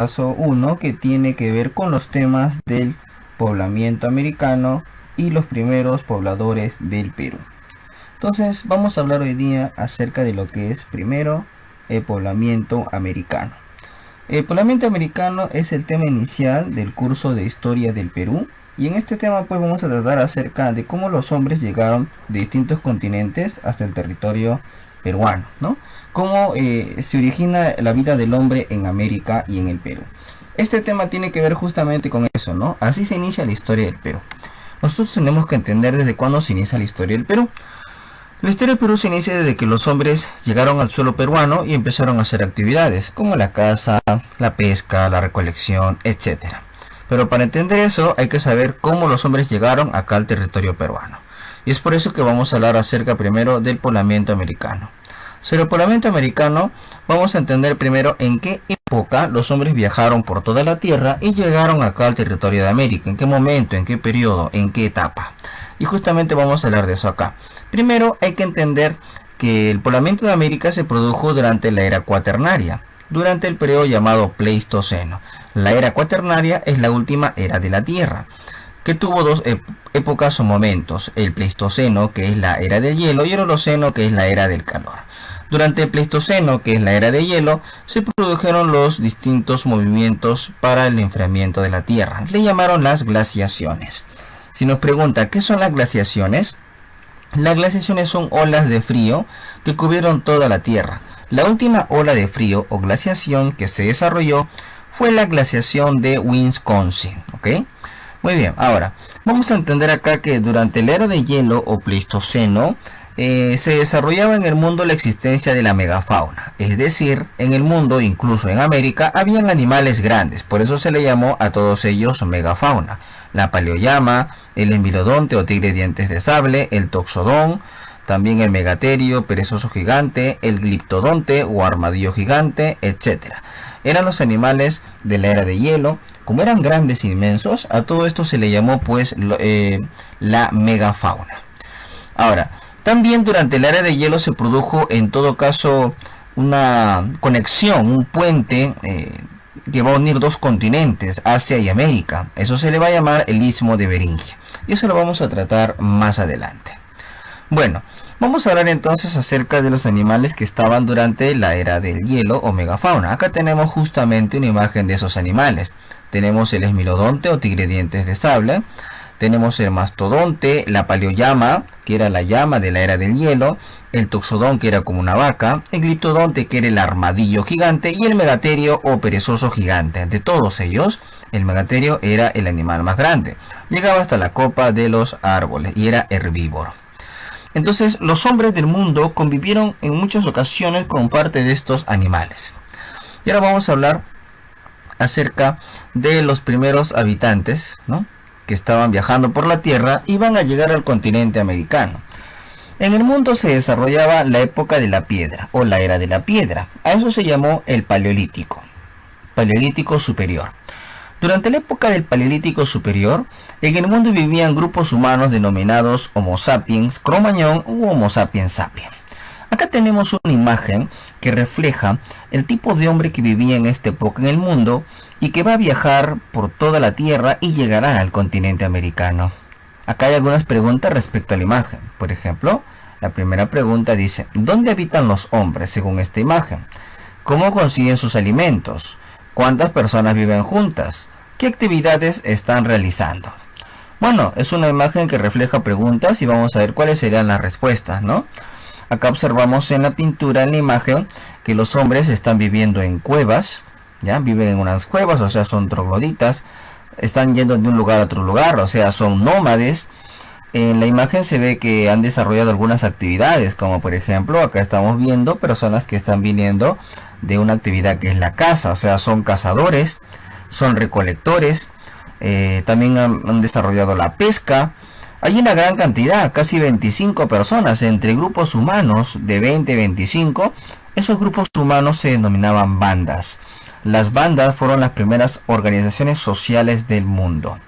paso 1, que tiene que ver con los temas del poblamiento americano y los primeros pobladores del Perú. Entonces vamos a hablar hoy día acerca de lo que es primero el poblamiento americano. El poblamiento americano es el tema inicial del curso de historia del Perú, y en este tema pues vamos a tratar acerca de cómo los hombres llegaron de distintos continentes hasta el territorio peruano, ¿no? Cómo se origina la vida del hombre en América y en el Perú. Este tema tiene que ver justamente con eso, ¿no? Así se inicia la historia del Perú. Nosotros tenemos que entender desde cuándo se inicia la historia del Perú. La historia del Perú se inicia desde que los hombres llegaron al suelo peruano y empezaron a hacer actividades como la caza, la pesca, la recolección, etc. Pero para entender eso hay que saber cómo los hombres llegaron acá al territorio peruano. Y es por eso que vamos a hablar acerca primero del poblamiento americano. Sobre el poblamiento americano vamos a entender primero en qué época los hombres viajaron por toda la tierra y llegaron acá al territorio de América. En qué momento, en qué periodo, en qué etapa. Y justamente vamos a hablar de eso acá. Primero hay que entender que el poblamiento de América se produjo durante la era cuaternaria, durante el periodo llamado Pleistoceno. La era cuaternaria es la última era de la Tierra, que tuvo dos épocas o momentos: el Pleistoceno, que es la era del hielo, y el Holoceno, que es la era del calor. Durante el Pleistoceno, que es la era de hielo, se produjeron los distintos movimientos para el enfriamiento de la Tierra. Le llamaron las glaciaciones. Si nos pregunta qué son las glaciaciones, las glaciaciones son olas de frío que cubrieron toda la Tierra. La última ola de frío o glaciación que se desarrolló fue la glaciación de Wisconsin, ¿ok? Muy bien, ahora vamos a entender acá que durante la era de hielo o Pleistoceno se desarrollaba en el mundo la existencia de la megafauna, es decir, en el mundo, incluso en América, habían animales grandes, por eso se le llamó a todos ellos megafauna. La paleollama, el esmilodonte o tigre de dientes de sable, el toxodón, también el megaterio, perezoso gigante, el gliptodonte o armadillo gigante, etc. Eran los animales de la era de hielo. Como eran grandes e inmensos, a todo esto se le llamó pues la megafauna. Ahora, también durante la era de hielo se produjo en todo caso una conexión, un puente que va a unir dos continentes, Asia y América. Eso se le va a llamar el Istmo de Beringia. Y eso lo vamos a tratar más adelante. Bueno, vamos a hablar entonces acerca de los animales que estaban durante la era del hielo o megafauna. Acá tenemos justamente una imagen de esos animales. Tenemos el esmilodonte o tigre de dientes de sable. Tenemos el mastodonte, la paleollama, que era la llama de la era del hielo, el toxodón, que era como una vaca, el gliptodonte, que era el armadillo gigante, y el megaterio o perezoso gigante. De todos ellos, el megaterio era el animal más grande. Llegaba hasta la copa de los árboles y era herbívoro. Entonces, los hombres del mundo convivieron en muchas ocasiones con parte de estos animales. Y ahora vamos a hablar acerca de los primeros habitantes, ¿no?, que estaban viajando por la Tierra y van a llegar al continente americano. En el mundo se desarrollaba la época de la piedra o la era de la piedra. A eso se llamó el Paleolítico, Paleolítico superior. Durante la época del Paleolítico superior, en el mundo vivían grupos humanos denominados Homo sapiens, Cro-Magnon u Homo sapiens sapiens. Acá tenemos una imagen que refleja el tipo de hombre que vivía en esta época en el mundo y que va a viajar por toda la Tierra y llegará al continente americano. Acá hay algunas preguntas respecto a la imagen. Por ejemplo, la primera pregunta dice: ¿dónde habitan los hombres según esta imagen? ¿Cómo consiguen sus alimentos? ¿Cuántas personas viven juntas? ¿Qué actividades están realizando? Bueno, es una imagen que refleja preguntas y vamos a ver cuáles serían las respuestas, ¿no? Acá observamos en la pintura, en la imagen, que los hombres están viviendo en cuevas, ¿ya? Viven en unas cuevas, o sea, son trogloditas, están yendo de un lugar a otro lugar, o sea, son nómades. En la imagen se ve que han desarrollado algunas actividades, como por ejemplo, acá estamos viendo personas que están viniendo de una actividad que es la caza, o sea, son cazadores, son recolectores, también han desarrollado la pesca. Hay una gran cantidad, casi 25 personas, entre grupos humanos de 20 a 25. Esos grupos humanos se denominaban bandas. Las bandas fueron las primeras organizaciones sociales del mundo.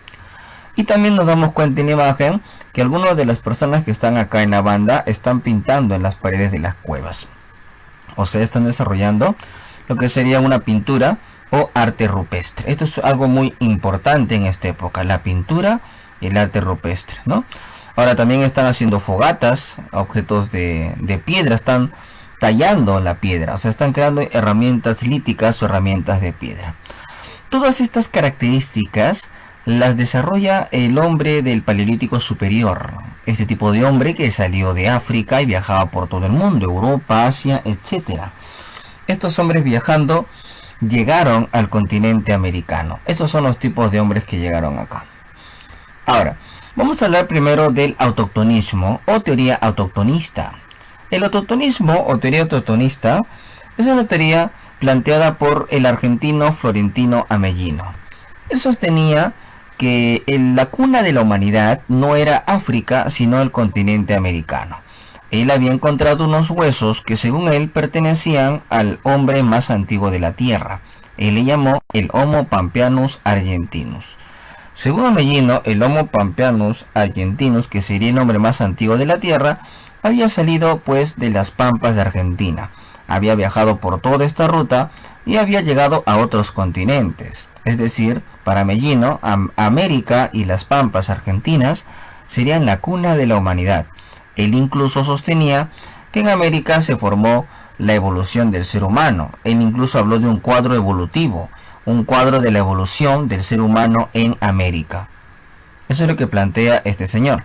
Y también nos damos cuenta en la imagen que algunas de las personas que están acá en la banda están pintando en las paredes de las cuevas. O sea, están desarrollando lo que sería una pintura o arte rupestre. Esto es algo muy importante en esta época, la pintura y el arte rupestre, ¿no? Ahora también están haciendo fogatas, objetos de piedra, están tallando la piedra, o sea, están creando herramientas líticas o herramientas de piedra. Todas estas características las desarrolla el hombre del Paleolítico Superior, este tipo de hombre que salió de África y viajaba por todo el mundo, Europa, Asia, etc. Estos hombres viajando llegaron al continente americano. Estos son los tipos de hombres que llegaron acá. Ahora, vamos a hablar primero del autoctonismo o teoría autoctonista. El autoctonismo o teoría autoctonista es una teoría planteada por el argentino Florentino Amellino. Él sostenía que la cuna de la humanidad no era África, sino el continente americano. Él había encontrado unos huesos que según él pertenecían al hombre más antiguo de la Tierra. Él le llamó el Homo Pampeanus Argentinus. Según Amellino, el Homo Pampeanus Argentinus, que sería el hombre más antiguo de la Tierra, había salido pues de las pampas de Argentina. Había viajado por toda esta ruta y había llegado a otros continentes. Es decir, para Amellino, América y las pampas argentinas serían la cuna de la humanidad. Él incluso sostenía que en América se formó la evolución del ser humano. Él incluso habló de un cuadro evolutivo, un cuadro de la evolución del ser humano en América. Eso es lo que plantea este señor.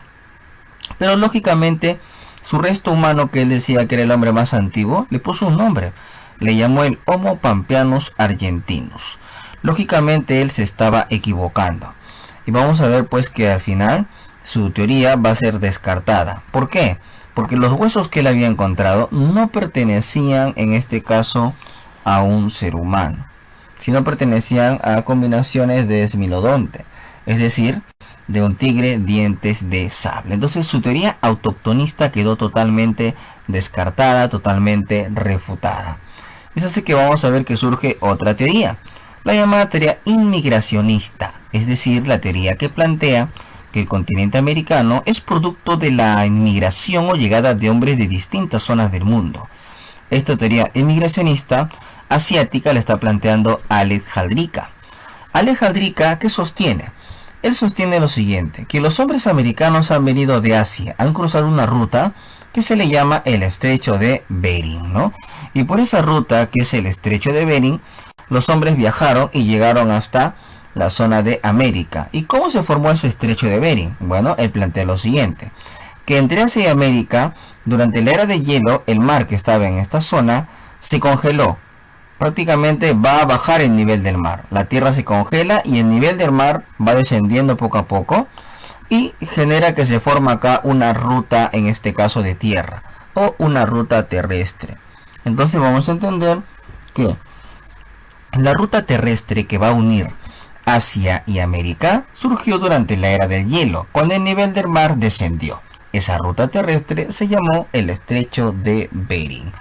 Pero lógicamente, su resto humano, que él decía que era el hombre más antiguo, le puso un nombre. Le llamó el Homo Pampeanus Argentinus. Lógicamente él se estaba equivocando. Y vamos a ver pues que al final su teoría va a ser descartada. ¿Por qué? Porque los huesos que él había encontrado no pertenecían en este caso a un ser humano, sino pertenecían a combinaciones de esmilodonte, es decir, de un tigre dientes de sable. Entonces su teoría autoctonista quedó totalmente descartada, totalmente refutada. Eso hace que vamos a ver que surge otra teoría, la llamada teoría inmigracionista, es decir, la teoría que plantea que el continente americano es producto de la inmigración o llegada de hombres de distintas zonas del mundo. Esta teoría inmigracionista asiática la está planteando Alex Jadrika. Alex Jadrika, ¿qué sostiene? Él sostiene lo siguiente, que los hombres americanos han venido de Asia, han cruzado una ruta que se le llama el estrecho de Bering, ¿no? Y por esa ruta, que es el estrecho de Bering, los hombres viajaron y llegaron hasta la zona de América. ¿Y cómo se formó ese estrecho de Bering? Bueno, él plantea lo siguiente, que entre Asia y América, durante la era de hielo, el mar que estaba en esta zona se congeló. Prácticamente va a bajar el nivel del mar. La tierra se congela y el nivel del mar va descendiendo poco a poco y genera que se forma acá una ruta, en este caso de tierra, o una ruta terrestre. Entonces vamos a entender que la ruta terrestre que va a unir Asia y América surgió durante la era del hielo, cuando el nivel del mar descendió. Esa ruta terrestre se llamó el estrecho de Bering.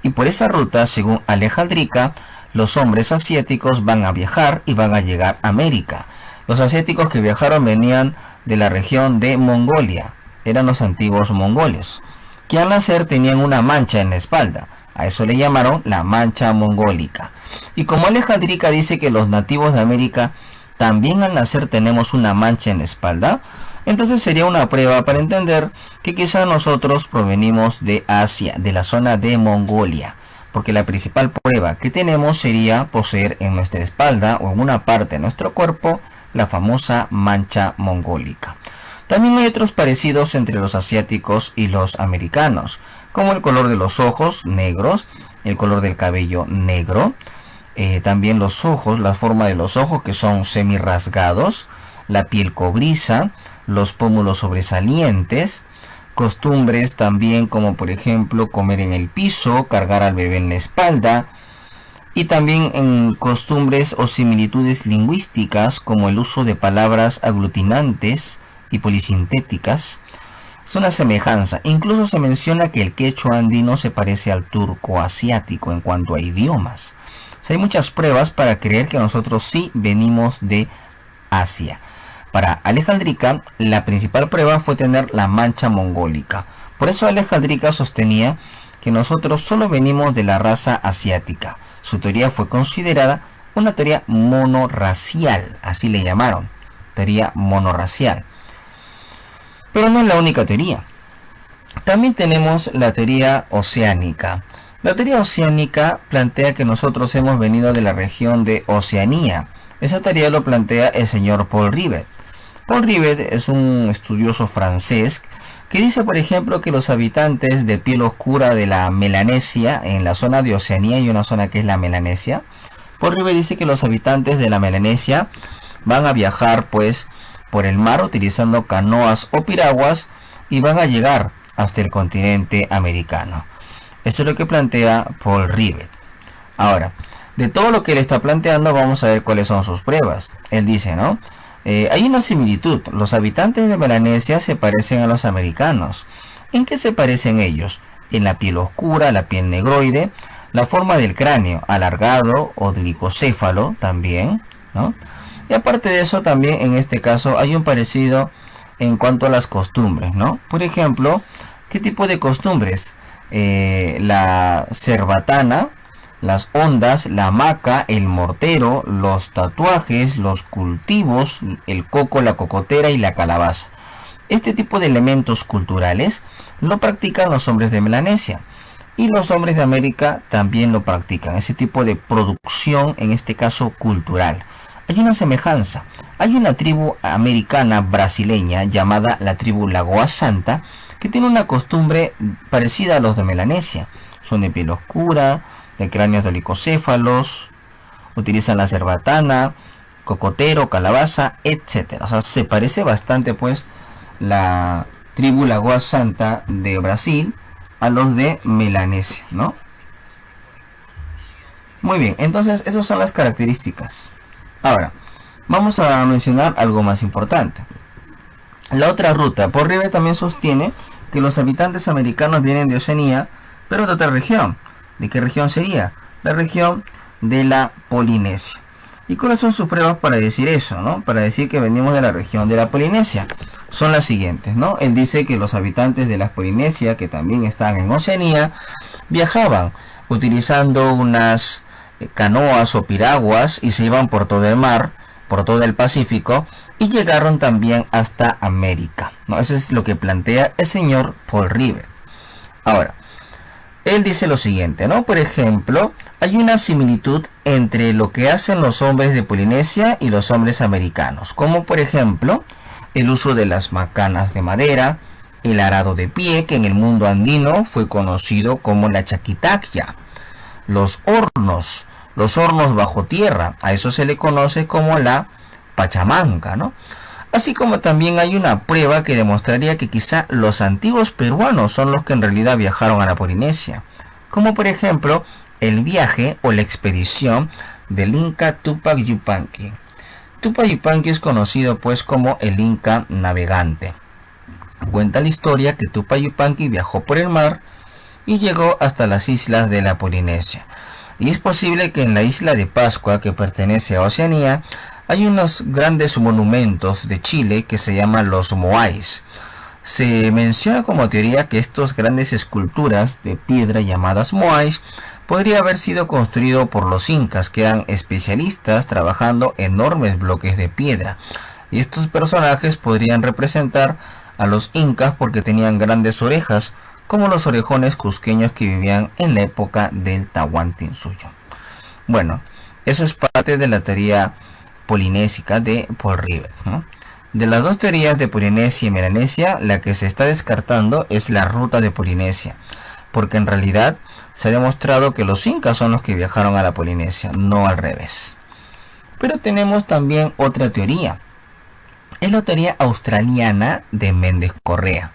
Y por esa ruta, según Alex Jadrika, los hombres asiáticos van a viajar y van a llegar a América. Los asiáticos que viajaron venían de la región de Mongolia, eran los antiguos mongoles, que al nacer tenían una mancha en la espalda. A eso le llamaron la mancha mongólica. Y como Alex Jadrika dice que los nativos de América también al nacer tenemos una mancha en la espalda, entonces sería una prueba para entender que quizá nosotros provenimos de Asia, de la zona de Mongolia, porque la principal prueba que tenemos sería poseer en nuestra espalda o en una parte de nuestro cuerpo la famosa mancha mongólica. También hay otros parecidos entre los asiáticos y los americanos, como el color de los ojos negros, el color del cabello negro, también los ojos, la forma de los ojos que son semi rasgados, la piel cobriza, los pómulos sobresalientes, costumbres también como por ejemplo comer en el piso, cargar al bebé en la espalda, y también en costumbres o similitudes lingüísticas como el uso de palabras aglutinantes y polisintéticas. Es una semejanza. Incluso se menciona que el quechua andino se parece al turco asiático en cuanto a idiomas. O sea, hay muchas pruebas para creer que nosotros sí venimos de Asia. Para Alex Jadrika, la principal prueba fue tener la mancha mongólica. Por eso Alex Jadrika sostenía que nosotros solo venimos de la raza asiática. Su teoría fue considerada una teoría monorracial, así le llamaron, teoría monorracial. Pero no es la única teoría. También tenemos la teoría oceánica. La teoría oceánica plantea que nosotros hemos venido de la región de Oceanía. Esa teoría lo plantea el señor Paul Rivet. Paul Rivet es un estudioso francés que dice, por ejemplo, que los habitantes de piel oscura de la Melanesia, en la zona de Oceanía hay una zona que es la Melanesia. Paul Rivet dice que los habitantes de la Melanesia van a viajar pues por el mar utilizando canoas o piraguas y van a llegar hasta el continente americano. Eso es lo que plantea Paul Rivet. Ahora, de todo lo que él está planteando, vamos a ver cuáles son sus pruebas. Él dice, ¿no? Hay una similitud. Los habitantes de Melanesia se parecen a los americanos. ¿En qué se parecen ellos? En la piel oscura, la piel negroide, la forma del cráneo, alargado o glicocéfalo también, ¿no? Y aparte de eso, también en este caso hay un parecido en cuanto a las costumbres, ¿no? Por ejemplo, ¿qué tipo de costumbres? La cerbatana, las ondas, la hamaca, el mortero, los tatuajes, los cultivos, el coco, la cocotera y la calabaza. Este tipo de elementos culturales lo practican los hombres de Melanesia y los hombres de América también lo practican. Ese tipo de producción, en este caso cultural. Hay una semejanza. Hay una tribu americana brasileña llamada la tribu Lagoa Santa que tiene una costumbre parecida a los de Melanesia. Son de piel oscura, de cráneos dolicocéfalos, utilizan la cerbatana, cocotero, calabaza, etc. O sea, se parece bastante pues la tribu Lagoa Santa de Brasil a los de Melanesia, ¿no? Muy bien, entonces esas son las características. Ahora, vamos a mencionar algo más importante. La otra ruta, Paul Rivet también sostiene que los habitantes americanos vienen de Oceanía, pero de otra región. ¿De qué región sería? La región de la Polinesia. ¿Y cuáles son sus pruebas para decir eso, no? Para decir que venimos de la región de la Polinesia. Son las siguientes, ¿no? Él dice que los habitantes de la Polinesia, que también están en Oceanía, viajaban utilizando unas canoas o piraguas y se iban por todo el mar, por todo el Pacífico, y llegaron también hasta América, ¿no? Eso es lo que plantea el señor Paul Rivet. Ahora, él dice lo siguiente, ¿no? Por ejemplo, hay una similitud entre lo que hacen los hombres de Polinesia y los hombres americanos, como por ejemplo, el uso de las macanas de madera, el arado de pie, que en el mundo andino fue conocido como la chaquitacya, los hornos bajo tierra, a eso se le conoce como la pachamanca, ¿no? Así como también hay una prueba que demostraría que quizá los antiguos peruanos son los que en realidad viajaron a la Polinesia, como por ejemplo el viaje o la expedición del Inca Tupac Yupanqui. Tupac Yupanqui es conocido pues como el Inca navegante. Cuenta la historia que Tupac Yupanqui viajó por el mar y llegó hasta las islas de la Polinesia. Y es posible que en la isla de Pascua, que pertenece a Oceanía, hay unos grandes monumentos de Chile que se llaman los moais. Se menciona como teoría que estas grandes esculturas de piedra llamadas moais podría haber sido construido por los incas, que eran especialistas trabajando enormes bloques de piedra. Y estos personajes podrían representar a los incas porque tenían grandes orejas, como los orejones cusqueños que vivían en la época del Tahuantinsuyo. Bueno, eso es parte de la teoría polinésica de Paul Rivet, ¿no? De las dos teorías de Polinesia y Melanesia, la que se está descartando es la ruta de Polinesia, porque en realidad se ha demostrado que los incas son los que viajaron a la Polinesia, no al revés. Pero tenemos también otra teoría. Es la teoría australiana de Méndez Correa.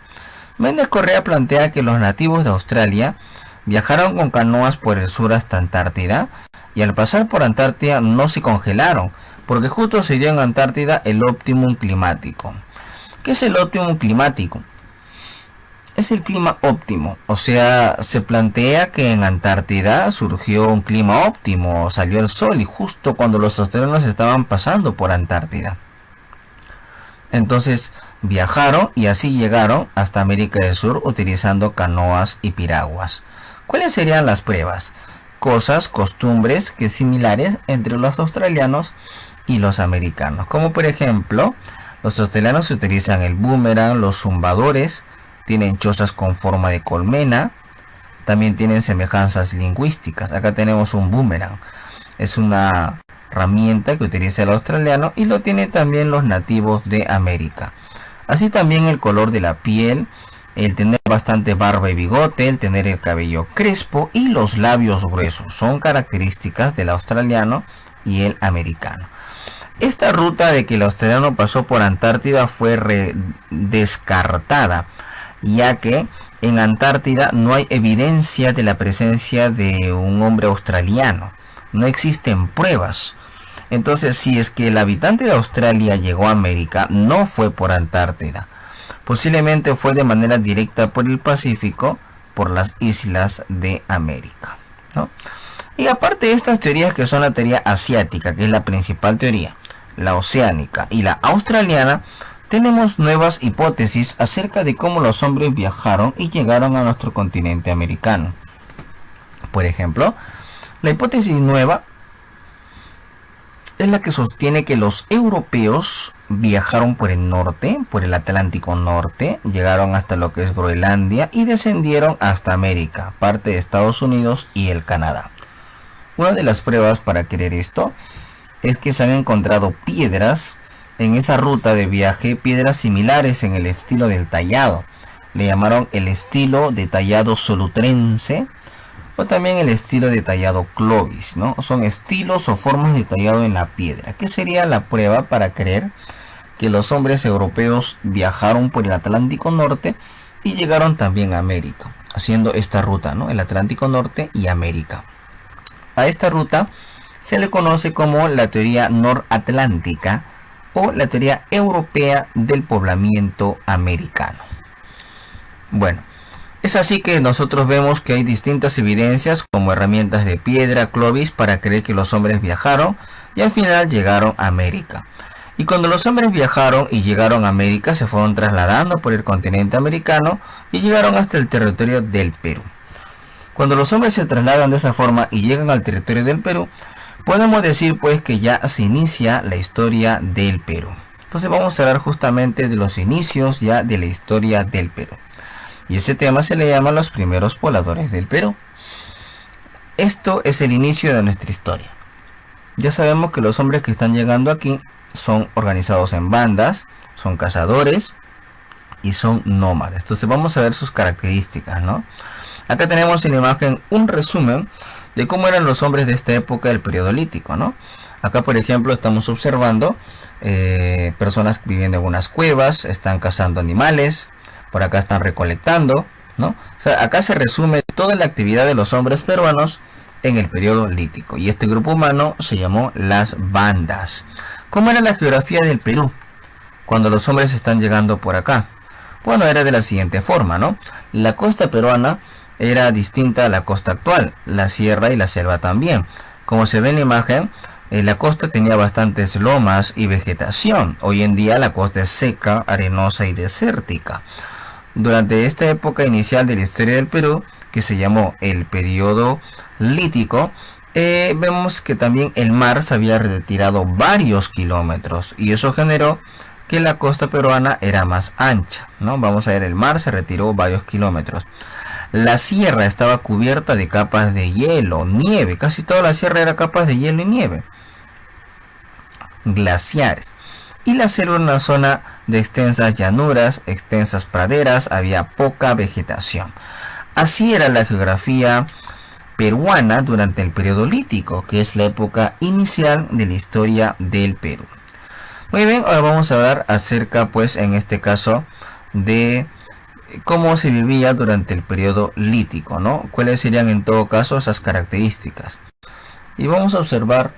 Méndez Correa plantea que los nativos de Australia viajaron con canoas por el sur hasta Antártida y al pasar por Antártida no se congelaron, porque justo se dio en Antártida el óptimum climático. ¿Qué es el óptimum climático? Es el clima óptimo, o sea, se plantea que en Antártida surgió un clima óptimo, salió el sol y justo cuando los australianos estaban pasando por Antártida. Entonces viajaron y así llegaron hasta América del Sur utilizando canoas y piraguas. ¿Cuáles serían las pruebas? cosas, costumbres que similares entre los australianos y los americanos, como por ejemplo, los australianos utilizan el boomerang, los zumbadores, tienen chozas con forma de colmena, también tienen semejanzas lingüísticas. Acá tenemos un boomerang, es una herramienta que utiliza el australiano y lo tienen también los nativos de América. Así también el color de la piel, el tener bastante barba y bigote, el tener el cabello crespo y los labios gruesos son características del australiano y el americano. Esta ruta de que el australiano pasó por Antártida fue descartada, ya que en Antártida no hay evidencia de la presencia de un hombre australiano, no existen pruebas. Entonces, si es que el habitante de Australia llegó a América, no fue por Antártida, posiblemente fue de manera directa por el Pacífico, por las islas de América, ¿no? Y aparte de estas teorías, que son la teoría asiática, que es la principal teoría, la oceánica y la australiana, tenemos nuevas hipótesis acerca de cómo los hombres viajaron y llegaron a nuestro continente americano. Por ejemplo, la hipótesis nueva es la que sostiene que los europeos viajaron por el norte, por el Atlántico Norte, llegaron hasta lo que es Groenlandia y descendieron hasta América, parte de Estados Unidos y el Canadá. Una de las pruebas para creer esto es que se han encontrado piedras en esa ruta de viaje, piedras similares en el estilo del tallado. Le llamaron el estilo de tallado solutrense o también el estilo de tallado Clovis, ¿no? Son estilos o formas de tallado en la piedra, que sería la prueba para creer que los hombres europeos viajaron por el Atlántico Norte y llegaron también a América, haciendo esta ruta, ¿no? El Atlántico Norte y América. A esta ruta se le conoce como la teoría noratlántica o la teoría europea del poblamiento americano. Bueno, es así que nosotros vemos que hay distintas evidencias como herramientas de piedra, Clovis, para creer que los hombres viajaron y al final llegaron a América. Y cuando los hombres viajaron y llegaron a América, se fueron trasladando por el continente americano y llegaron hasta el territorio del Perú. Cuando los hombres se trasladan de esa forma y llegan al territorio del Perú, podemos decir pues que ya se inicia la historia del Perú. Entonces vamos a hablar justamente de los inicios ya de la historia del Perú. Y ese tema se le llama los primeros pobladores del Perú. Esto es el inicio de nuestra historia. Ya sabemos que los hombres que están llegando aquí son organizados en bandas, son cazadores y son nómades. Entonces vamos a ver sus características, ¿no? Acá tenemos en la imagen un resumen de cómo eran los hombres de esta época del periodo lítico, ¿no? Acá, por ejemplo, estamos observando personas viviendo en unas cuevas, están cazando animales, por acá están recolectando, ¿no? O sea, acá se resume toda la actividad de los hombres peruanos en el periodo lítico. Y este grupo humano se llamó las bandas. ¿Cómo era la geografía del Perú cuando los hombres están llegando por acá? Bueno, era de la siguiente forma, ¿no? La costa peruana era distinta a la costa actual, la sierra y la selva también. Como se ve en la imagen, la costa tenía bastantes lomas y vegetación. Hoy en día la costa es seca, arenosa y desértica. Durante esta época inicial de la historia del Perú, que se llamó el periodo lítico, vemos que también el mar se había retirado varios kilómetros y eso generó que la costa peruana era más ancha, ¿no? Vamos a ver, el mar se retiró varios kilómetros. La sierra estaba cubierta de capas de hielo, nieve, casi toda la sierra era capas de hielo y nieve, glaciares. Y la selva era una zona de extensas llanuras, extensas praderas, había poca vegetación. Así era la geografía peruana durante el periodo lítico, que es la época inicial de la historia del Perú. Muy bien, ahora vamos a hablar acerca, pues, en este caso, de cómo se vivía durante el periodo lítico, ¿no? ¿Cuáles serían en todo caso esas características? Y vamos a observar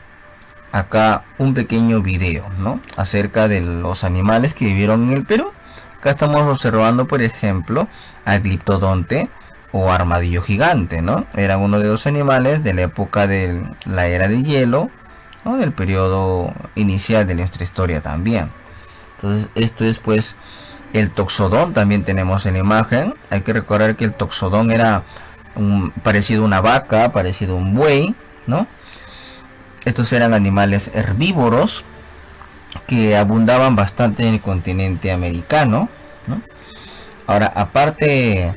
acá un pequeño video, ¿no? Acerca de los animales que vivieron en el Perú. Acá estamos observando, por ejemplo, al gliptodonte o armadillo gigante, ¿no? Era uno de los animales de la época de la era de hielo, ¿no? Del periodo inicial de nuestra historia también. Entonces esto es pues el toxodón, también tenemos en la imagen. Hay que recordar que el toxodón era parecido a una vaca, parecido a un buey, ¿no? Estos eran animales herbívoros que abundaban bastante en el continente americano, ¿no? Ahora, aparte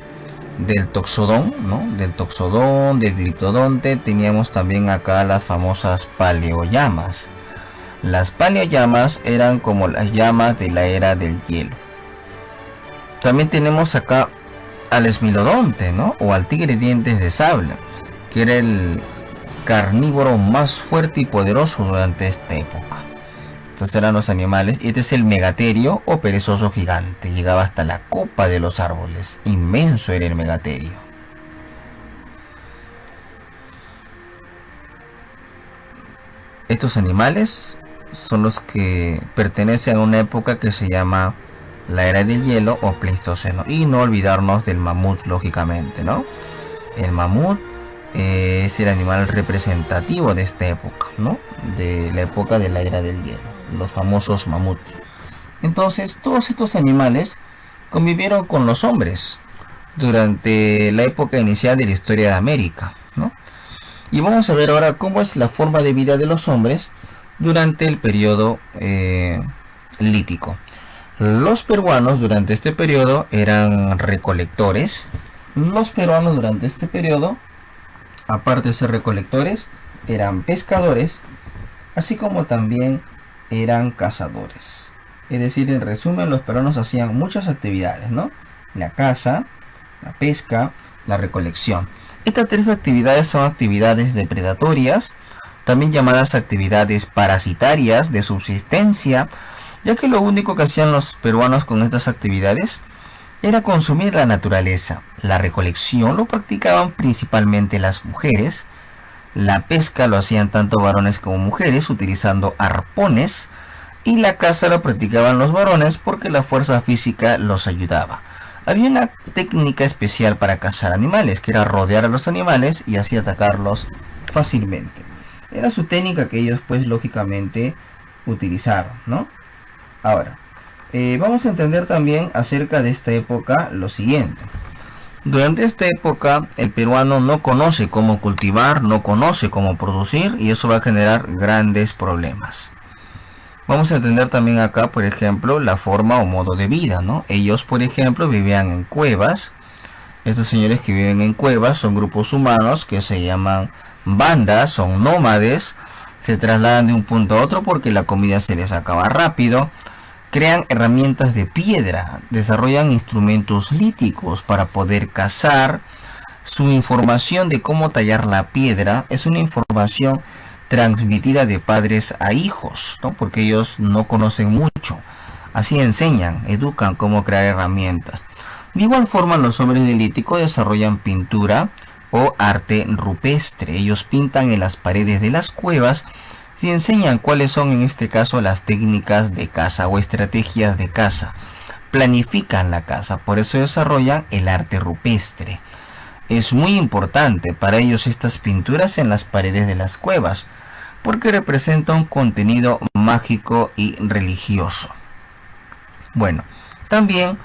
del toxodón, ¿no? Del gliptodonte, teníamos también acá las famosas paleollamas. Las paleollamas eran como las llamas de la era del hielo. También tenemos acá al esmilodonte, ¿no? O al tigre dientes de sable, que era el carnívoro más fuerte y poderoso durante esta época. Estos eran los animales, y este es el megaterio o perezoso gigante. Llegaba hasta la copa de los árboles. Inmenso era el megaterio. Estos animales son los que pertenecen a una época que se llama la era del hielo o pleistoceno. Y no olvidarnos del mamut, lógicamente, ¿no? El mamut es el animal representativo de esta época, ¿no? De la época de la era del hielo, los famosos mamuts. Entonces, todos estos animales convivieron con los hombres durante la época inicial de la historia de América, ¿no? Y vamos a ver ahora cómo es la forma de vida de los hombres durante el periodo lítico. Los peruanos durante este periodo eran recolectores. Los peruanos durante este periodo, aparte de ser recolectores, eran pescadores, así como también eran cazadores. Es decir, en resumen, los peruanos hacían muchas actividades, ¿no? La caza, la pesca, la recolección. Estas tres actividades son actividades depredatorias, también llamadas actividades parasitarias de subsistencia, ya que lo único que hacían los peruanos con estas actividades era consumir la naturaleza. La recolección lo practicaban principalmente las mujeres. La pesca lo hacían tanto varones como mujeres utilizando arpones. Y la caza lo practicaban los varones porque la fuerza física los ayudaba. Había una técnica especial para cazar animales, que era rodear a los animales y así atacarlos fácilmente. Era su técnica que ellos pues lógicamente utilizaron, ¿no? Ahora, vamos a entender también acerca de esta época lo siguiente. Durante esta época el peruano no conoce cómo cultivar, no conoce cómo producir, y eso va a generar grandes problemas. Vamos a entender también acá, por ejemplo, la forma o modo de vida, ¿no? Ellos, por ejemplo, vivían en cuevas. Estos señores que viven en cuevas son grupos humanos que se llaman bandas, son nómades. Se trasladan de un punto a otro porque la comida se les acaba rápido. Crean herramientas de piedra, desarrollan instrumentos líticos para poder cazar. Su información de cómo tallar la piedra es una información transmitida de padres a hijos, ¿no? Porque ellos no conocen mucho. Así enseñan, educan cómo crear herramientas. De igual forma, los hombres del Lítico desarrollan pintura o arte rupestre. Ellos pintan en las paredes de las cuevas y enseñan cuáles son en este caso las técnicas de caza o estrategias de caza. Planifican la caza, por eso desarrollan el arte rupestre. Es muy importante para ellos estas pinturas en las paredes de las cuevas, porque representa un contenido mágico y religioso. Bueno, también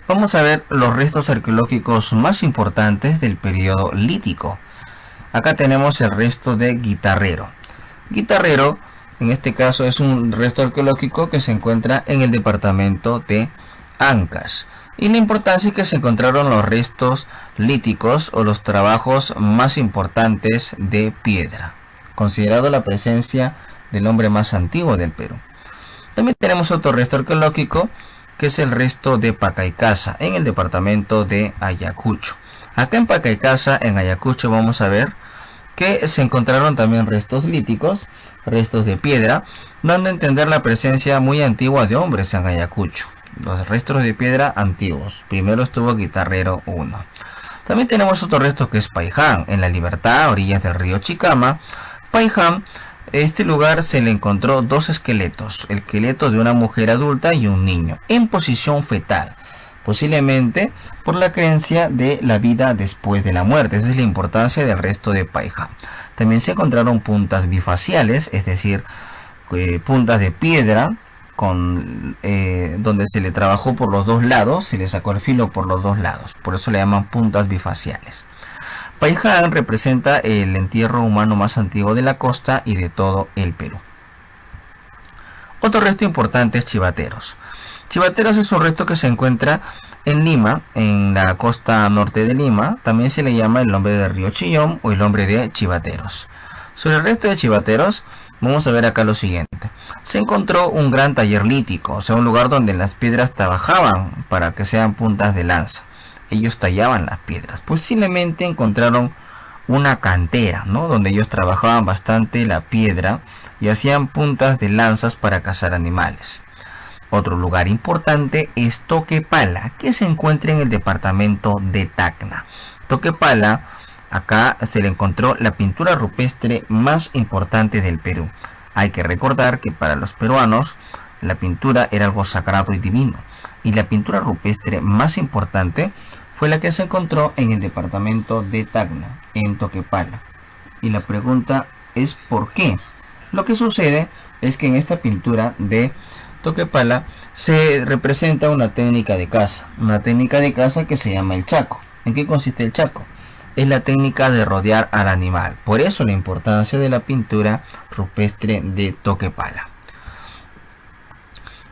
vamos a ver los restos arqueológicos más importantes del periodo lítico. Acá tenemos el resto de Guitarrero. Guitarrero, en este caso, es un resto arqueológico que se encuentra en el departamento de Ancash. Y la importancia es que se encontraron los restos líticos o los trabajos más importantes de piedra, considerado la presencia del hombre más antiguo del Perú. También tenemos otro resto arqueológico que es el resto de Pacaycasa en el departamento de Ayacucho. Acá en Pacaycasa, en Ayacucho, vamos a ver que se encontraron también restos líticos, restos de piedra, dando a entender la presencia muy antigua de hombres en Ayacucho. Los restos de piedra antiguos. Primero estuvo Guitarrero 1. También tenemos otro resto que es Paiján, en La Libertad, a orillas del río Chicama. Paiján, este lugar se le encontró dos esqueletos, el esqueleto de una mujer adulta y un niño, en posición fetal, posiblemente por la creencia de la vida después de la muerte. Esa es la importancia del resto de Paiján. También se encontraron puntas bifaciales, es decir, puntas de piedra, donde se le trabajó por los dos lados, se le sacó el filo por los dos lados, por eso le llaman puntas bifaciales. Paiján representa el entierro humano más antiguo de la costa y de todo el Perú. Otro resto importante es Chivateros. Chivateros es un resto que se encuentra en Lima, en la costa norte de Lima. También se le llama el hombre del río Chillón o el hombre de Chivateros. Sobre el resto de Chivateros, vamos a ver acá lo siguiente. Se encontró un gran taller lítico, o sea, un lugar donde las piedras trabajaban para que sean puntas de lanza. Ellos tallaban las piedras. Posiblemente encontraron una cantera, ¿no? Donde ellos trabajaban bastante la piedra y hacían puntas de lanzas para cazar animales. Otro lugar importante es Toquepala, que se encuentra en el departamento de Tacna. Toquepala, acá se le encontró la pintura rupestre más importante del Perú. Hay que recordar que para los peruanos la pintura era algo sagrado y divino, y la pintura rupestre más importante fue la que se encontró en el departamento de Tacna, en Toquepala. Y la pregunta es ¿por qué? Lo que sucede es que en esta pintura de Toquepala se representa una técnica de caza que se llama el chaco. ¿En qué consiste el chaco? Es la técnica de rodear al animal. Por eso la importancia de la pintura rupestre de Toquepala.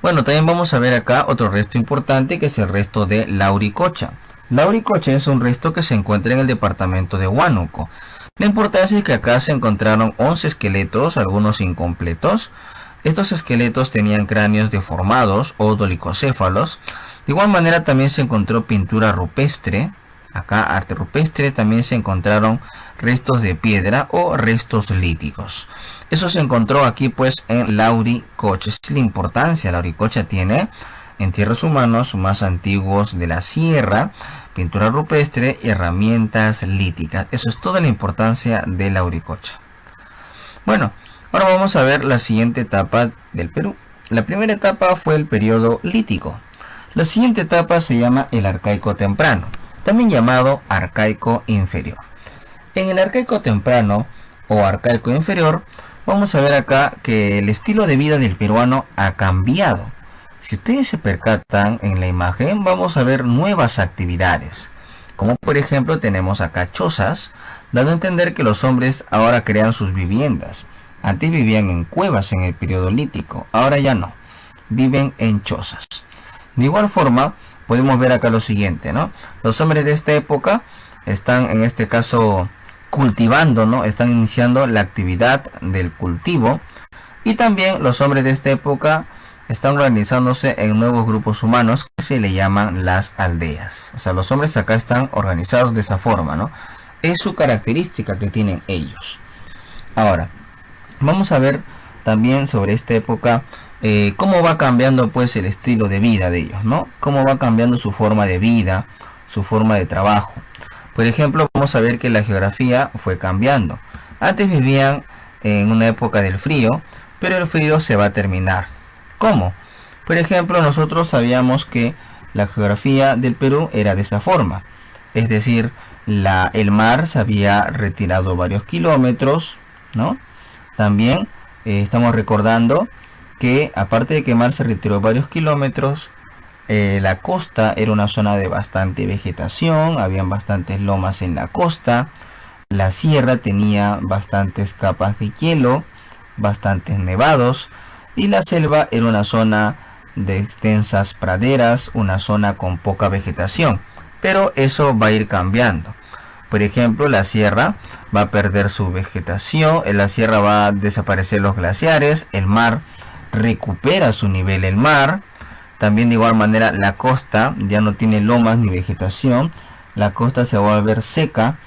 Bueno, también vamos a ver acá otro resto importante, que es el resto de Lauricocha. Lauricocha es un resto que se encuentra en el departamento de Huánuco. La importancia es que acá se encontraron 11 esqueletos, algunos incompletos. Estos esqueletos tenían cráneos deformados o dolicocéfalos. De igual manera también se encontró pintura rupestre. Acá arte rupestre, también se encontraron restos de piedra o restos líticos. Eso se encontró aquí pues en Lauricocha. Es la importancia Lauricocha tiene entierros humanos más antiguos de la sierra, pintura rupestre y herramientas líticas. Eso es toda la importancia de Lauricocha. Bueno, ahora vamos a ver la siguiente etapa del Perú. La primera etapa fue el periodo lítico. La siguiente etapa se llama el arcaico temprano, también llamado arcaico inferior. En el arcaico temprano o arcaico inferior, vamos a ver acá que el estilo de vida del peruano ha cambiado. Si ustedes se percatan en la imagen, vamos a ver nuevas actividades. Como por ejemplo tenemos acá chozas, dando a entender que los hombres ahora crean sus viviendas. Antes vivían en cuevas en el periodo lítico, ahora ya no, viven en chozas. De igual forma, podemos ver acá lo siguiente, ¿no? Los hombres de esta época están en este caso cultivando, ¿no? Están iniciando la actividad del cultivo. Y también los hombres de esta época están organizándose en nuevos grupos humanos que se le llaman las aldeas. O sea, los hombres acá están organizados de esa forma, ¿no? Es su característica que tienen ellos. Ahora, vamos a ver también sobre esta época cómo va cambiando pues el estilo de vida de ellos, ¿no? Cómo va cambiando su forma de vida, su forma de trabajo. Por ejemplo, vamos a ver que la geografía fue cambiando. Antes vivían en una época del frío, pero el frío se va a terminar. ¿Cómo? Por ejemplo, nosotros sabíamos que la geografía del Perú era de esa forma. Es decir, el mar se había retirado varios kilómetros, ¿no? También estamos recordando que aparte de que el mar se retiró varios kilómetros, la costa era una zona de bastante vegetación, habían bastantes lomas en la costa, la sierra tenía bastantes capas de hielo, bastantes nevados, y la selva era una zona de extensas praderas, una zona con poca vegetación. Pero eso va a ir cambiando. Por ejemplo, la sierra va a perder su vegetación, en la sierra va a desaparecer los glaciares, el mar recupera su nivel el mar. También de igual manera la costa ya no tiene lomas ni vegetación, la costa se va a volver seca,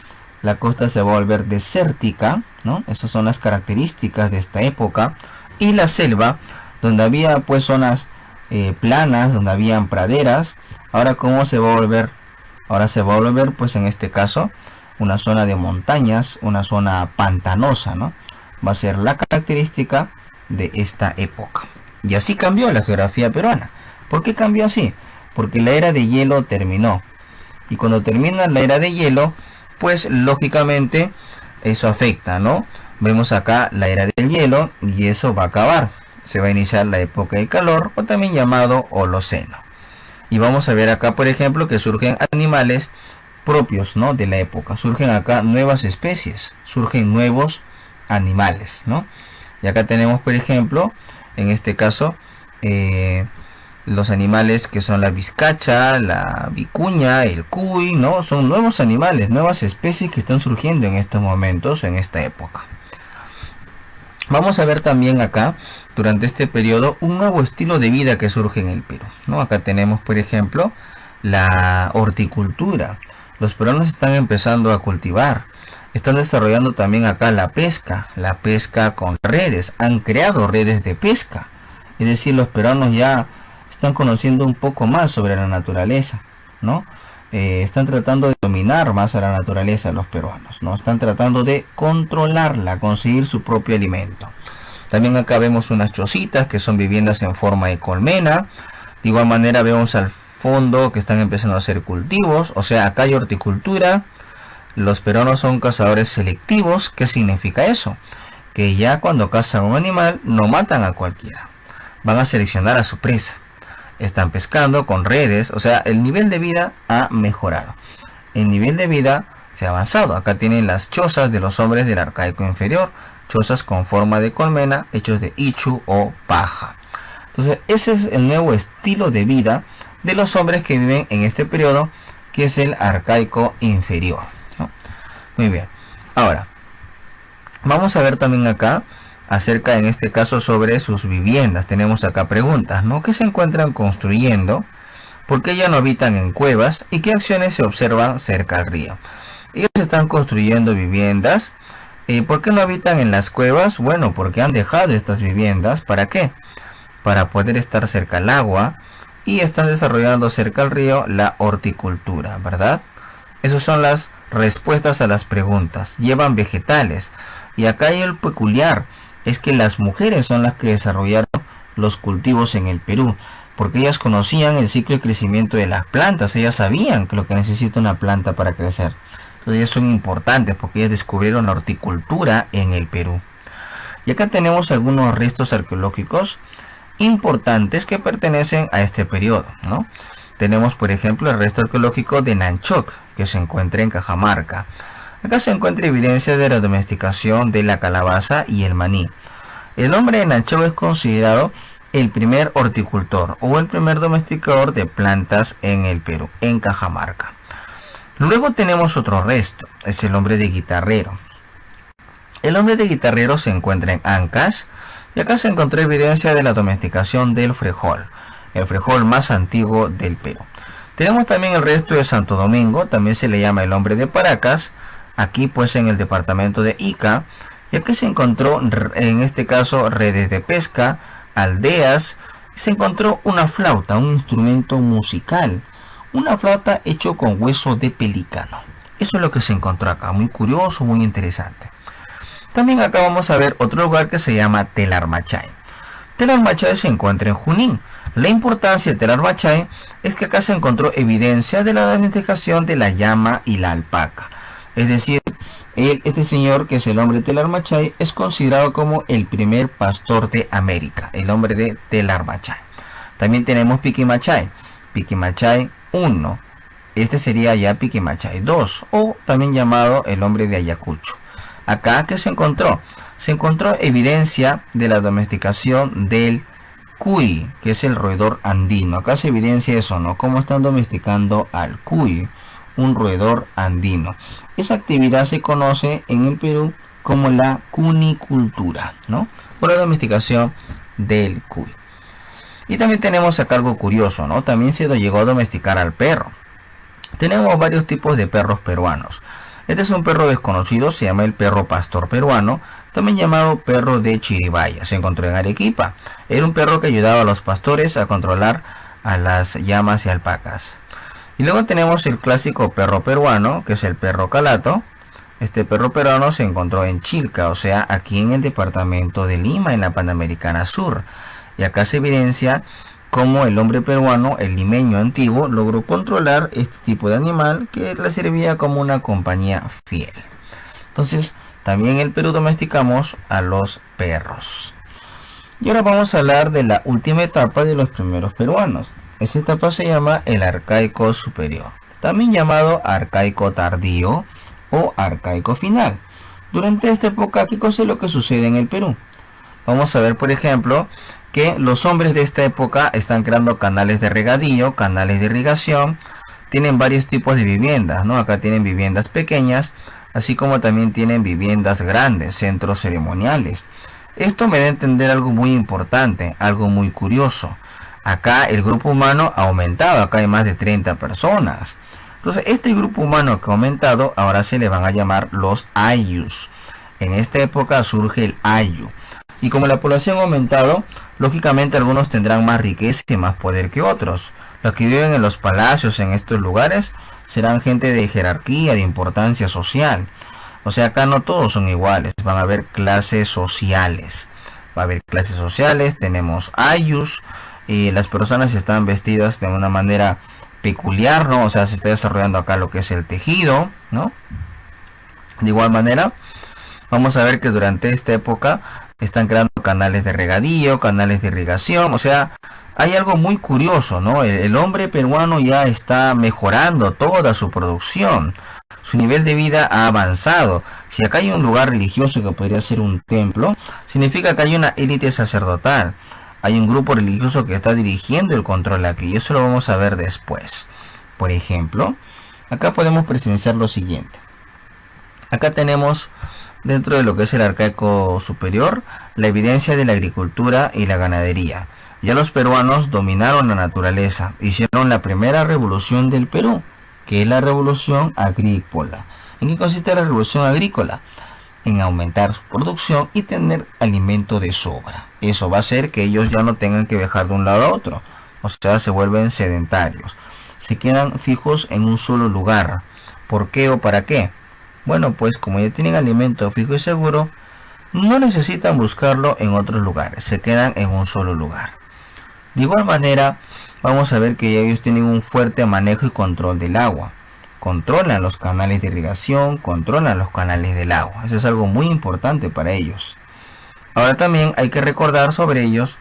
la costa se va a volver desértica, ¿no? Esas son las características de esta época. Y la selva, donde había pues zonas planas, donde habían praderas, ahora cómo se va a volver, ahora se va a volver pues en este caso una zona de montañas, una zona pantanosa, ¿no? Va a ser la característica de esta época. Y así cambió la geografía peruana. ¿Por qué cambió así? Porque la era de hielo terminó. Y cuando termina la era de hielo, pues lógicamente eso afecta, ¿no? Vemos acá la era del hielo y eso va a acabar. Se va a iniciar la época de calor o también llamado Holoceno. Y vamos a ver acá, por ejemplo, que surgen animales propios, ¿no?, de la época. Surgen acá nuevas especies, surgen nuevos animales, ¿no? Y acá tenemos, por ejemplo, en este caso, los animales que son la vizcacha, la vicuña, el cuy, ¿no? Son nuevos animales, nuevas especies que están surgiendo en estos momentos, en esta época. Vamos a ver también acá, durante este periodo, un nuevo estilo de vida que surge en el Perú, ¿no? Acá tenemos, por ejemplo, la horticultura. Los peruanos están empezando a cultivar. Están desarrollando también acá la pesca con redes. Han creado redes de pesca. Es decir, los peruanos ya están conociendo un poco más sobre la naturaleza, ¿no? Están tratando de dominar más a la naturaleza los peruanos, ¿no? Están tratando de controlarla, conseguir su propio alimento. También acá vemos unas chocitas que son viviendas en forma de colmena. De igual manera vemos al fondo que están empezando a hacer cultivos, o sea, acá hay horticultura. Los peruanos son cazadores selectivos. ¿Qué significa eso? Que ya cuando cazan un animal no matan a cualquiera, van a seleccionar a su presa. Están pescando con redes, o sea, el nivel de vida ha mejorado. El nivel de vida se ha avanzado. Acá tienen las chozas de los hombres del Arcaico inferior, chozas con forma de colmena, hechos de ichu o paja. Entonces, ese es el nuevo estilo de vida de los hombres que viven en este periodo, que es el Arcaico inferior, ¿no? Muy bien. Ahora, vamos a ver también acá acerca, en este caso, sobre sus viviendas. Tenemos acá preguntas, ¿no? ¿Qué se encuentran construyendo? ¿Por qué ya no habitan en cuevas? ¿Y qué acciones se observan cerca al río? Ellos están construyendo viviendas. ¿Por qué no habitan en las cuevas? Bueno, porque han dejado estas viviendas. ¿Para qué? Para poder estar cerca al agua, y están desarrollando cerca al río la horticultura, ¿verdad? Esas son las respuestas a las preguntas. Llevan vegetales. Y acá hay el peculiar, es que las mujeres son las que desarrollaron los cultivos en el Perú, porque ellas conocían el ciclo de crecimiento de las plantas. Ellas sabían lo que necesita una planta para crecer. Entonces ellas son importantes porque ellas descubrieron la horticultura en el Perú. Y acá tenemos algunos restos arqueológicos importantes que pertenecen a este periodo, ¿no? Tenemos, por ejemplo, el resto arqueológico de Nanchoc, que se encuentra en Cajamarca. Acá se encuentra evidencia de la domesticación de la calabaza y el maní. El hombre de Nanchoc es considerado el primer horticultor o el primer domesticador de plantas en el Perú, en Cajamarca. Luego tenemos otro resto, es el hombre de Guitarrero. El hombre de Guitarrero se encuentra en Ancash, y acá se encontró evidencia de la domesticación del frejol, el frejol más antiguo del Perú. Tenemos también el resto de Santo Domingo, también se le llama el hombre de Paracas, aquí pues en el departamento de Ica, y aquí se encontró, en este caso, redes de pesca, aldeas, se encontró una flauta, un instrumento musical, una flauta hecho con hueso de pelícano. Eso es lo que se encontró acá, muy curioso, muy interesante. También acá vamos a ver otro lugar que se llama Telarmachay. Telarmachay se encuentra en Junín. La importancia de Telarmachay es que acá se encontró evidencia de la domesticación de la llama y la alpaca. Es decir, este señor, que es el hombre de Telarmachay, es considerado como el primer pastor de América, el hombre de Telarmachay. También tenemos Piquimachay, Piquimachay 1. Este sería ya Piquimachay 2, o también llamado el hombre de Ayacucho. Acá, ¿qué se encontró? Se encontró evidencia de la domesticación del cuy, que es el roedor andino. Acá se evidencia eso, ¿no? Cómo están domesticando al cuy, un roedor andino. Esa actividad se conoce en el Perú como la cunicultura, ¿no? Por la domesticación del cuy. Y también tenemos acá algo curioso, ¿no? También se llegó a domesticar al perro. Tenemos varios tipos de perros peruanos. Este es un perro desconocido, se llama el perro pastor peruano, también llamado perro de Chiribaya. Se encontró en Arequipa. Era un perro que ayudaba a los pastores a controlar a las llamas y alpacas. Y luego tenemos el clásico perro peruano, que es el perro calato. Este perro peruano se encontró en Chilca, o sea, aquí en el departamento de Lima, en la Panamericana Sur. Y acá se evidencia cómo el hombre peruano, el limeño antiguo, logró controlar este tipo de animal que le servía como una compañía fiel. Entonces, también en el Perú domesticamos a los perros. Y ahora vamos a hablar de la última etapa de los primeros peruanos. Esta etapa se llama el Arcaico superior. también llamado arcaico tardío o arcaico final. Durante esta época, ¿qué cosa es lo que sucede en el Perú? Vamos a ver, por ejemplo, que los hombres de esta época están creando canales de regadío, canales de irrigación, tienen varios tipos de viviendas, ¿no? Acá tienen viviendas pequeñas, así como también tienen viviendas grandes, centros ceremoniales. Esto me da a entender algo muy importante, algo muy curioso. Acá el grupo humano ha aumentado, acá hay más de 30 personas. Entonces este grupo humano que ha aumentado, ahora se le van a llamar los ayllus. En esta época surge el ayllu. Y como la población ha aumentado, lógicamente algunos tendrán más riqueza y más poder que otros. Los que viven en los palacios en estos lugares serán gente de jerarquía, de importancia social. O sea, acá no todos son iguales, van a haber clases sociales. Va a haber clases sociales, tenemos ayllus, y las personas están vestidas de una manera peculiar, ¿no? O sea, se está desarrollando acá lo que es el tejido, ¿no? De igual manera, vamos a ver que durante esta época están creando canales de regadío, canales de irrigación, o sea, hay algo muy curioso, ¿no? El hombre peruano ya está mejorando toda su producción. Su nivel de vida ha avanzado. Si acá hay un lugar religioso que podría ser un templo, significa que hay una élite sacerdotal. Hay un grupo religioso que está dirigiendo el control aquí, y eso lo vamos a ver después. Por ejemplo, acá podemos presenciar lo siguiente. Acá tenemos, dentro de lo que es el arcaico superior, la evidencia de la agricultura y la ganadería. Ya los peruanos dominaron la naturaleza, hicieron la primera revolución del Perú, que es la revolución agrícola. ¿En qué consiste la revolución agrícola? En aumentar su producción y tener alimento de sobra. Eso va a hacer que ellos ya no tengan que viajar de un lado a otro, o sea, se vuelven sedentarios, se quedan fijos en un solo lugar. ¿Por qué o para qué? Bueno, pues como ya tienen alimento fijo y seguro, no necesitan buscarlo en otros lugares, se quedan en un solo lugar. De igual manera, vamos a ver que ellos tienen un fuerte manejo y control del agua. Controlan los canales de irrigación, controlan los canales del agua. Eso es algo muy importante para ellos. Ahora también hay que recordar sobre ellos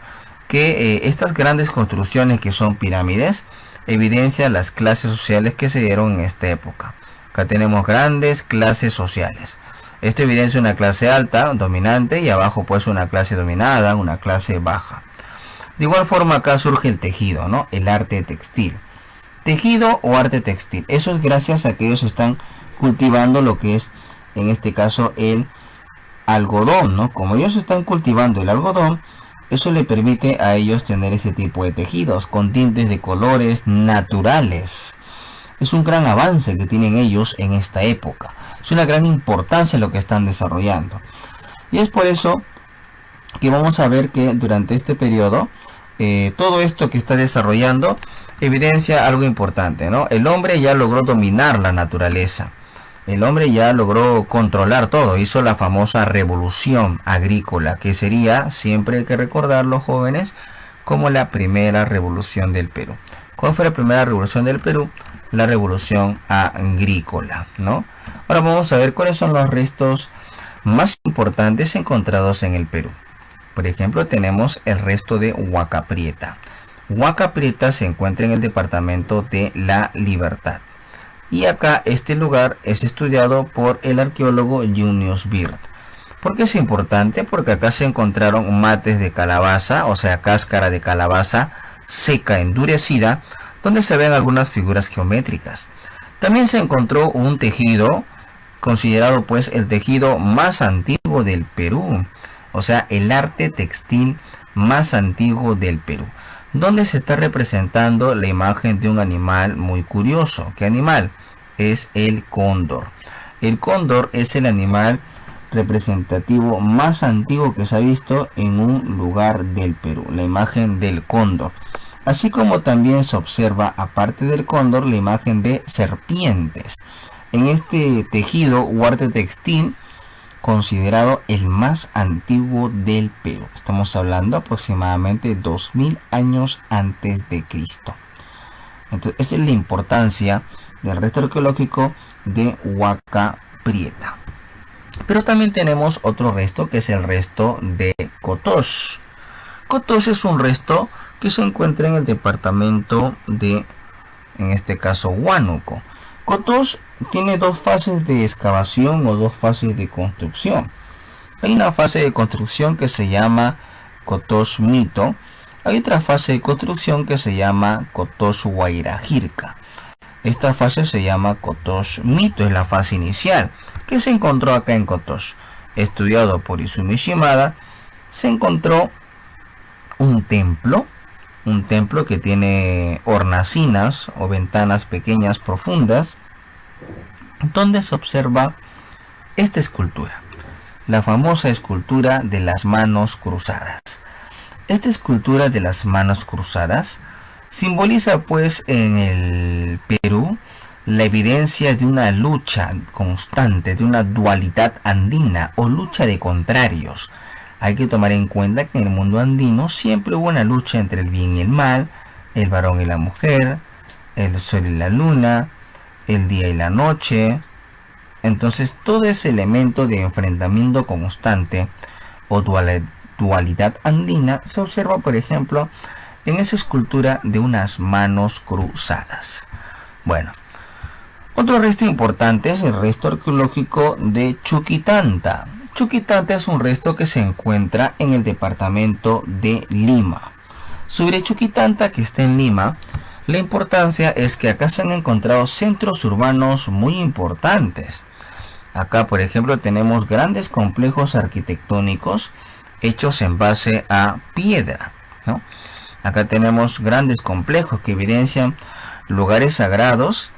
que estas grandes construcciones que son pirámides evidencian las clases sociales que se dieron en esta época. Acá tenemos grandes clases sociales. Esto evidencia una clase alta, dominante, y abajo pues una clase dominada, una clase baja. De igual forma acá surge el tejido, ¿no? El arte textil. Tejido o arte textil. Eso es gracias a que ellos están cultivando lo que es, en este caso, el algodón, ¿no? Como ellos están cultivando el algodón, eso le permite a ellos tener ese tipo de tejidos con tintes de colores naturales. Es un gran avance que tienen ellos en esta época. Es una gran importancia lo que están desarrollando. Y es por eso que vamos a ver que durante este periodo, todo esto que está desarrollando evidencia algo importante, ¿no? El hombre ya logró dominar la naturaleza. El hombre ya logró controlar todo. Hizo la famosa revolución agrícola, que sería, siempre hay que recordarlo, jóvenes, como la primera revolución del Perú. ¿Cuál fue la primera revolución del Perú? La revolución agrícola, ¿no? Ahora vamos a ver cuáles son los restos más importantes encontrados en el Perú. Por ejemplo, tenemos el resto de Huaca Prieta. Huaca Prieta se encuentra en el departamento de La Libertad. Y acá este lugar es estudiado por el arqueólogo Junius Bird. ¿Por qué es importante? Porque acá se encontraron mates de calabaza, o sea, cáscara de calabaza seca, endurecida, donde se ven algunas figuras geométricas. También se encontró un tejido, considerado pues el tejido más antiguo del Perú, o sea, el arte textil más antiguo del Perú, donde se está representando la imagen de un animal muy curioso. ¿Qué animal? Es el cóndor. El cóndor es el animal representativo más antiguo que se ha visto en un lugar del Perú, la imagen del cóndor. Así como también se observa, aparte del cóndor, la imagen de serpientes. En este tejido o arte textil, considerado el más antiguo del Perú. Estamos hablando aproximadamente 2000 años antes de Cristo. Entonces, esa es la importancia del resto arqueológico de Huaca Prieta. Pero también tenemos otro resto, que es el resto de Cotox. Cotox es un resto que se encuentra en el departamento de, en este caso, Huánuco. Kotosh tiene dos fases de excavación o dos fases de construcción. Hay una fase de construcción que se llama Kotosh Mito. Hay otra fase de construcción que se llama Kotosh Whairajirka. Esta fase se llama Kotosh Mito, es la fase inicial que se encontró acá en Kotosh. Estudiado por Izumi Shimada, se encontró un templo que tiene hornacinas o ventanas pequeñas profundas, donde se observa esta escultura, la famosa escultura de las manos cruzadas. Esta escultura de las manos cruzadas simboliza pues en el Perú la evidencia de una lucha constante, de una dualidad andina o lucha de contrarios. Hay que tomar en cuenta que en el mundo andino siempre hubo una lucha entre el bien y el mal, el varón y la mujer, el sol y la luna, el día y la noche. Entonces todo ese elemento de enfrentamiento constante o dualidad andina se observa, por ejemplo, en esa escultura de unas manos cruzadas. Bueno, otro resto importante es el resto arqueológico de Chuquitanta. Chuquitanta es un resto que se encuentra en el departamento de Lima. Sobre Chuquitanta, que está en Lima, la importancia es que acá se han encontrado centros urbanos muy importantes. Acá, por ejemplo, tenemos grandes complejos arquitectónicos hechos en base a piedra, ¿no? Acá tenemos grandes complejos que evidencian lugares sagrados,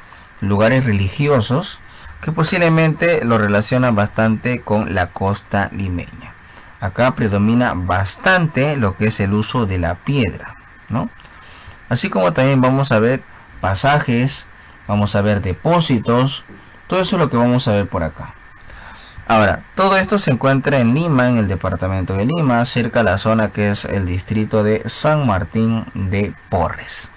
lugares religiosos, que posiblemente lo relacionan bastante con la costa limeña. Acá predomina bastante lo que es el uso de la piedra, ¿no? Así como también vamos a ver pasajes, vamos a ver depósitos, todo eso es lo que vamos a ver por acá. Ahora, todo esto se encuentra en Lima, en el departamento de Lima, cerca de la zona que es el distrito de San Martín de Porres.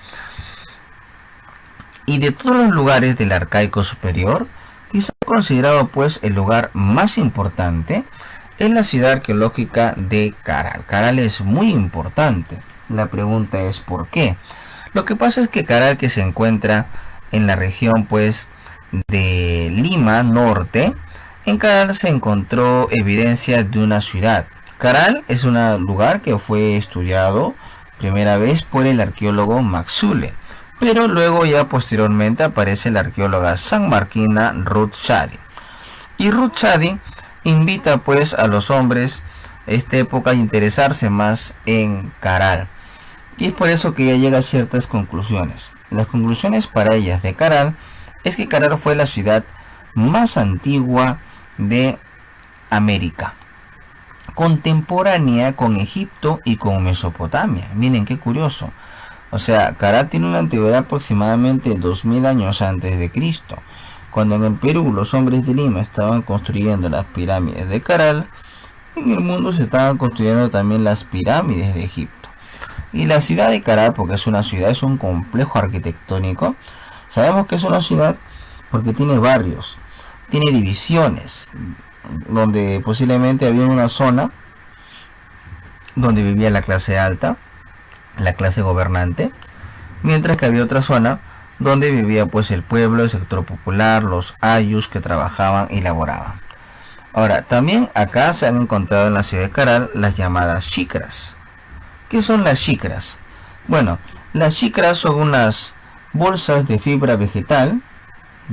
Y de todos los lugares del Arcaico Superior, quizá considerado pues el lugar más importante es la ciudad arqueológica de Caral. Caral es muy importante. La pregunta es ¿por qué? Lo que pasa es que Caral, que se encuentra en la región pues de Lima Norte, en Caral se encontró evidencia de una ciudad. Caral es un lugar que fue estudiado primera vez por el arqueólogo Maxule, pero luego ya posteriormente aparece la arqueóloga sanmarquina Ruth Shadi. Y Ruth Shadi invita pues a los hombres esta época a interesarse más en Caral. Y es por eso que ella llega a ciertas conclusiones. Las conclusiones para ellas de Caral es que Caral fue la ciudad más antigua de América, contemporánea con Egipto y con Mesopotamia. Miren qué curioso. O sea, Caral tiene una antigüedad aproximadamente de 2000 años antes de Cristo. Cuando en el Perú los hombres de Lima estaban construyendo las pirámides de Caral, en el mundo se estaban construyendo también las pirámides de Egipto. Y la ciudad de Caral, porque es una ciudad, es un complejo arquitectónico, sabemos que es una ciudad porque tiene barrios, tiene divisiones, donde posiblemente había una zona donde vivía la clase alta, la clase gobernante, mientras que había otra zona donde vivía pues el pueblo, el sector popular, los ayllus que trabajaban y laboraban. Ahora, también acá se han encontrado en la ciudad de Caral las llamadas xicras. ¿Qué son las xicras? Bueno, las xicras son unas bolsas de fibra vegetal,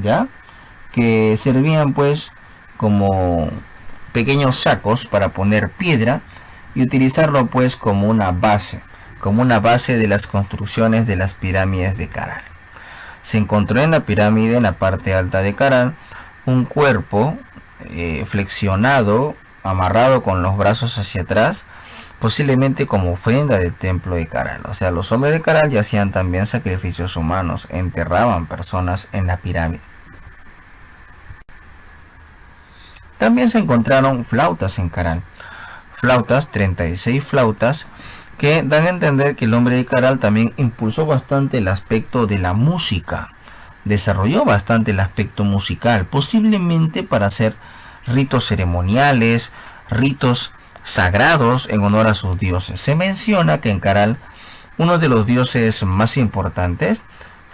¿ya?, que servían pues como pequeños sacos para poner piedra y utilizarlo pues como una base de las construcciones de las pirámides de Caral. Se encontró en la pirámide, en la parte alta de Caral, un cuerpo flexionado, amarrado con los brazos hacia atrás, posiblemente como ofrenda del templo de Caral. O sea, los hombres de Caral ya hacían también sacrificios humanos, enterraban personas en la pirámide. También se encontraron flautas en Caral. Flautas, 36 flautas, que dan a entender que el hombre de Caral también impulsó bastante el aspecto de la música. Desarrolló bastante el aspecto musical, posiblemente para hacer ritos ceremoniales, ritos sagrados en honor a sus dioses. Se menciona que en Caral uno de los dioses más importantes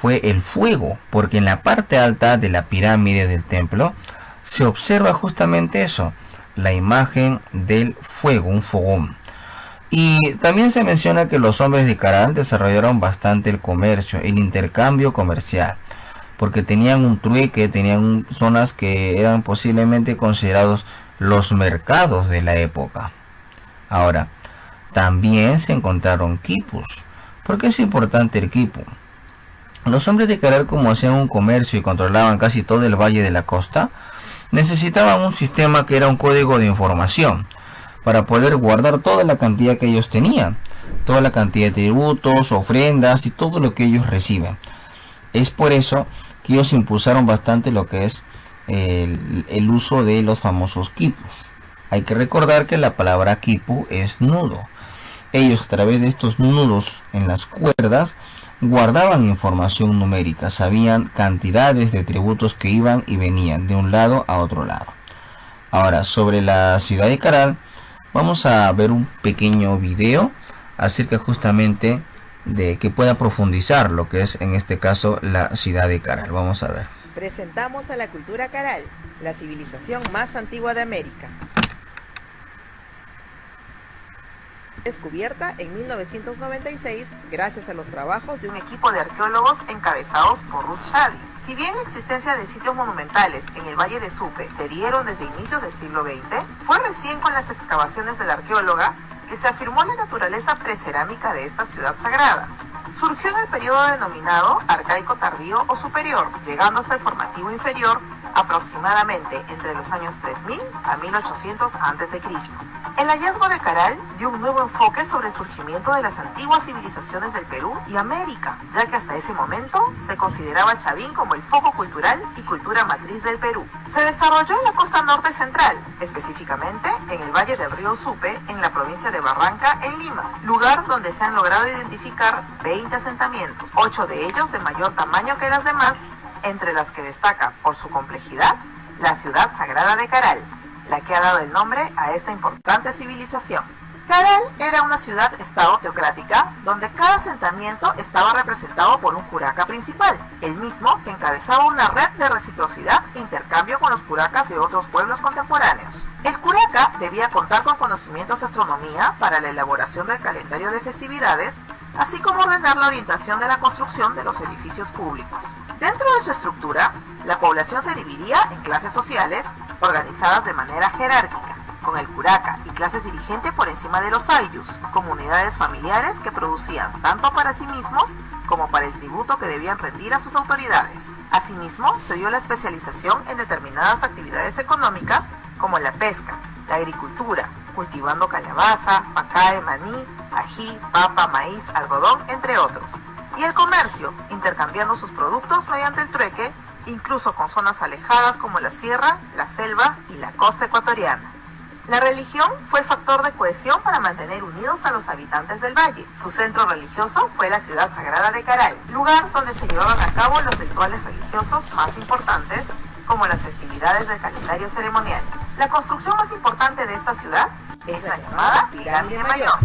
fue el fuego, porque en la parte alta de la pirámide del templo se observa justamente eso, la imagen del fuego, un fogón. Y también se menciona que los hombres de Caral desarrollaron bastante el comercio, el intercambio comercial, porque tenían un trueque, tenían zonas que eran posiblemente considerados los mercados de la época. Ahora, también se encontraron quipus. ¿Por qué es importante el quipu? Los hombres de Caral, como hacían un comercio y controlaban casi todo el valle de la costa, necesitaban un sistema que era un código de información para poder guardar toda la cantidad que ellos tenían, toda la cantidad de tributos, ofrendas y todo lo que ellos reciben. Es por eso que ellos impulsaron bastante lo que es el uso de los famosos quipus. Hay que recordar que la palabra quipu es nudo. Ellos, a través de estos nudos en las cuerdas, guardaban información numérica, sabían cantidades de tributos que iban y venían de un lado a otro lado. Ahora, sobre la ciudad de Caral, vamos a ver un pequeño video acerca justamente de que pueda profundizar lo que es en este caso la ciudad de Caral. Vamos a ver. Presentamos a la cultura Caral, la civilización más antigua de América. Descubierta en 1996 gracias a los trabajos de un equipo de arqueólogos encabezados por Ruth Shady. Si bien la existencia de sitios monumentales en el Valle de Supe se dieron desde inicios del siglo XX, fue recién con las excavaciones de la arqueóloga que se afirmó la naturaleza precerámica de esta ciudad sagrada. Surgió en el periodo denominado arcaico tardío o superior, llegando hasta el formativo inferior aproximadamente entre los años 3000 a 1800 a.C. El hallazgo de Caral dio un nuevo enfoque sobre el surgimiento de las antiguas civilizaciones del Perú y América, ya que hasta ese momento se consideraba Chavín como el foco cultural y cultura matriz del Perú. Se desarrolló en la costa norte central, específicamente en el valle del río Supe, en la provincia de Barranca, en Lima, lugar donde se han logrado identificar 20 asentamientos, 8 de ellos de mayor tamaño que las demás, entre las que destaca por su complejidad la ciudad sagrada de Caral, la que ha dado el nombre a esta importante civilización. Caral era una ciudad-estado teocrática donde cada asentamiento estaba representado por un curaca principal, el mismo que encabezaba una red de reciprocidad e intercambio con los curacas de otros pueblos contemporáneos. El curaca debía contar con conocimientos de astronomía para la elaboración del calendario de festividades, así como ordenar la orientación de la construcción de los edificios públicos. Dentro de su estructura, la población se dividía en clases sociales organizadas de manera jerárquica, con el curaca y clases dirigentes por encima de los ayllus, comunidades familiares que producían tanto para sí mismos como para el tributo que debían rendir a sus autoridades. Asimismo, se dio la especialización en determinadas actividades económicas como la pesca, la agricultura, cultivando calabaza, pacae, maní, ají, papa, maíz, algodón, entre otros, y el comercio, intercambiando sus productos mediante el trueque, incluso con zonas alejadas como la sierra, la selva y la costa ecuatoriana. La religión fue el factor de cohesión para mantener unidos a los habitantes del valle. Su centro religioso fue la ciudad sagrada de Caral, lugar donde se llevaban a cabo los rituales religiosos más importantes, como las festividades del calendario ceremonial. La construcción más importante de esta ciudad es la llamada Pirámide Mayor,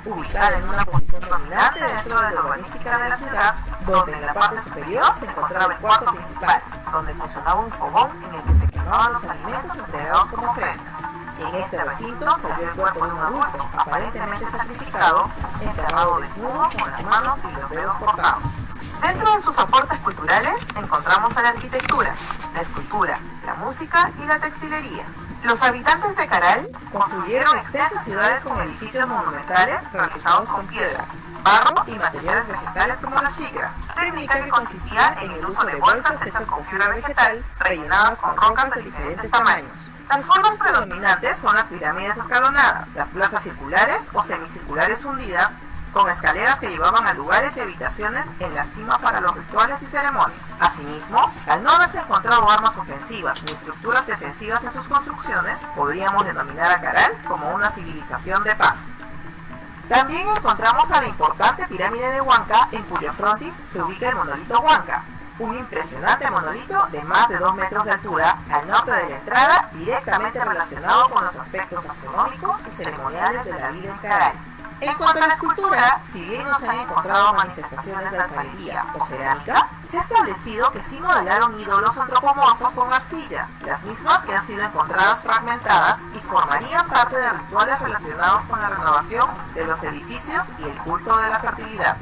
ubicada en una posición dominante dentro de la urbanística de la ciudad, donde en la parte superior se encontraba el cuarto principal, donde funcionaba un fogón en el que se quemaban los alimentos entregados como ofrendas. En este recinto se vio el cuerpo de un adulto, aparentemente sacrificado, enterrado desnudo con las manos y los dedos cortados. Dentro de sus aportes culturales encontramos a la arquitectura, la escultura, la música y la textilería. Los habitantes de Caral construyeron extensas ciudades con edificios monumentales realizados con piedra, barro y materiales vegetales como las chigras, técnica que consistía en el uso de bolsas hechas con fibra vegetal rellenadas con rocas de diferentes tamaños. Las formas predominantes son las pirámides escalonadas, las plazas circulares o semicirculares hundidas, con escaleras que llevaban a lugares y habitaciones en la cima para los rituales y ceremonias. Asimismo, al no haberse encontrado armas ofensivas ni estructuras defensivas en sus construcciones, podríamos denominar a Caral como una civilización de paz. También encontramos a la importante pirámide de Huanca, en cuyo frontis se ubica el monolito Huanca, un impresionante monolito de más de 2 metros de altura al norte de la entrada, directamente relacionado con los aspectos astronómicos y ceremoniales de la vida en Caral. En cuanto a la escultura, si bien no se han encontrado manifestaciones de alfarería o cerámica, se ha establecido que sí modelaron ídolos antropomorfos con arcilla, las mismas que han sido encontradas fragmentadas y formarían parte de rituales relacionados con la renovación de los edificios y el culto de la fertilidad.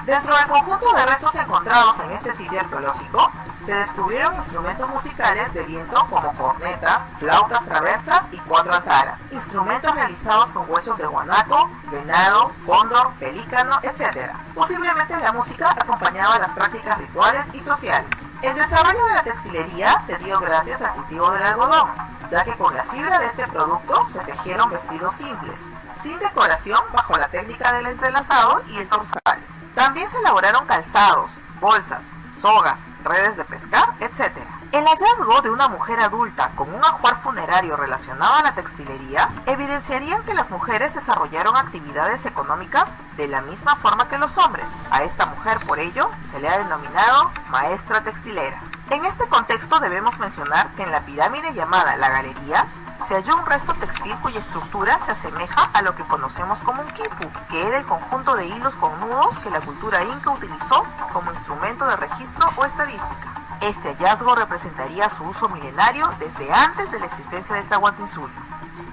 Dentro del conjunto de restos encontrados en este sitio arqueológico, se descubrieron instrumentos musicales de viento como cornetas, flautas traversas y cuatro antaras, instrumentos realizados con huesos de guanaco, venado, cóndor, pelícano, etc. Posiblemente la música acompañaba las prácticas rituales y sociales. El desarrollo de la textilería se dio gracias al cultivo del algodón, ya que con la fibra de este producto se tejieron vestidos simples, sin decoración bajo la técnica del entrelazado y el torsal. También se elaboraron calzados, bolsas, sogas, redes de pescar, etc. El hallazgo de una mujer adulta con un ajuar funerario relacionado a la textilería evidenciarían que las mujeres desarrollaron actividades económicas de la misma forma que los hombres. A esta mujer, por ello, se le ha denominado maestra textilera. En este contexto debemos mencionar que en la pirámide llamada la galería se halló un resto textil cuya estructura se asemeja a lo que conocemos como un quipu, que era el conjunto de hilos con nudos que la cultura inca utilizó como instrumento de registro o estadística. Este hallazgo representaría su uso milenario desde antes de la existencia del Tahuantinsuyo.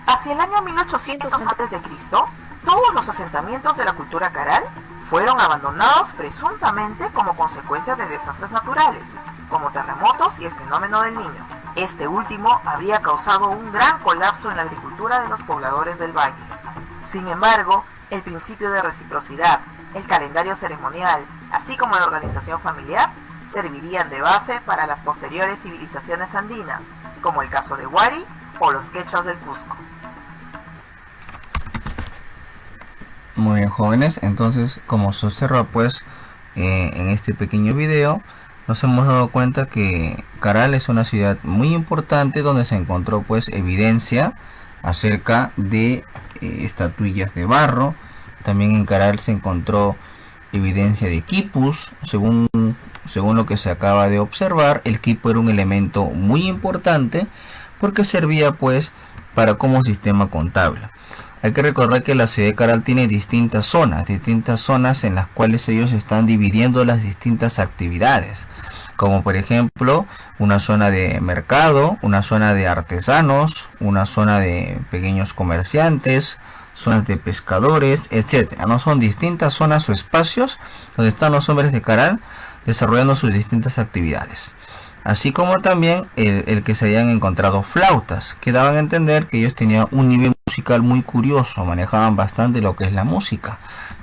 Hacia el año 1800 a.C., todos los asentamientos de la cultura caral fueron abandonados presuntamente como consecuencia de desastres naturales, como terremotos y el fenómeno del Niño. Este último había causado un gran colapso en la agricultura de los pobladores del valle. Sin embargo, el principio de reciprocidad, el calendario ceremonial, así como la organización familiar, servirían de base para las posteriores civilizaciones andinas, como el caso de Huari o los quechuas del Cusco. Muy bien, jóvenes, entonces como se observa pues en este pequeño video, nos hemos dado cuenta que Caral es una ciudad muy importante donde se encontró pues evidencia acerca de estatuillas de barro. También en Caral se encontró evidencia de quipus. Según lo que se acaba de observar, el quipu era un elemento muy importante porque servía pues para como sistema contable. Hay que recordar que la ciudad de Caral tiene distintas zonas en las cuales ellos están dividiendo las distintas actividades, como por ejemplo una zona de mercado, una zona de artesanos, una zona de pequeños comerciantes, zonas de pescadores, etcétera. No son distintas zonas o espacios donde están los hombres de Caral desarrollando sus distintas actividades. Así como también el que se hayan encontrado flautas, que daban a entender que ellos tenían un nivel musical muy curioso, manejaban bastante lo que es la música,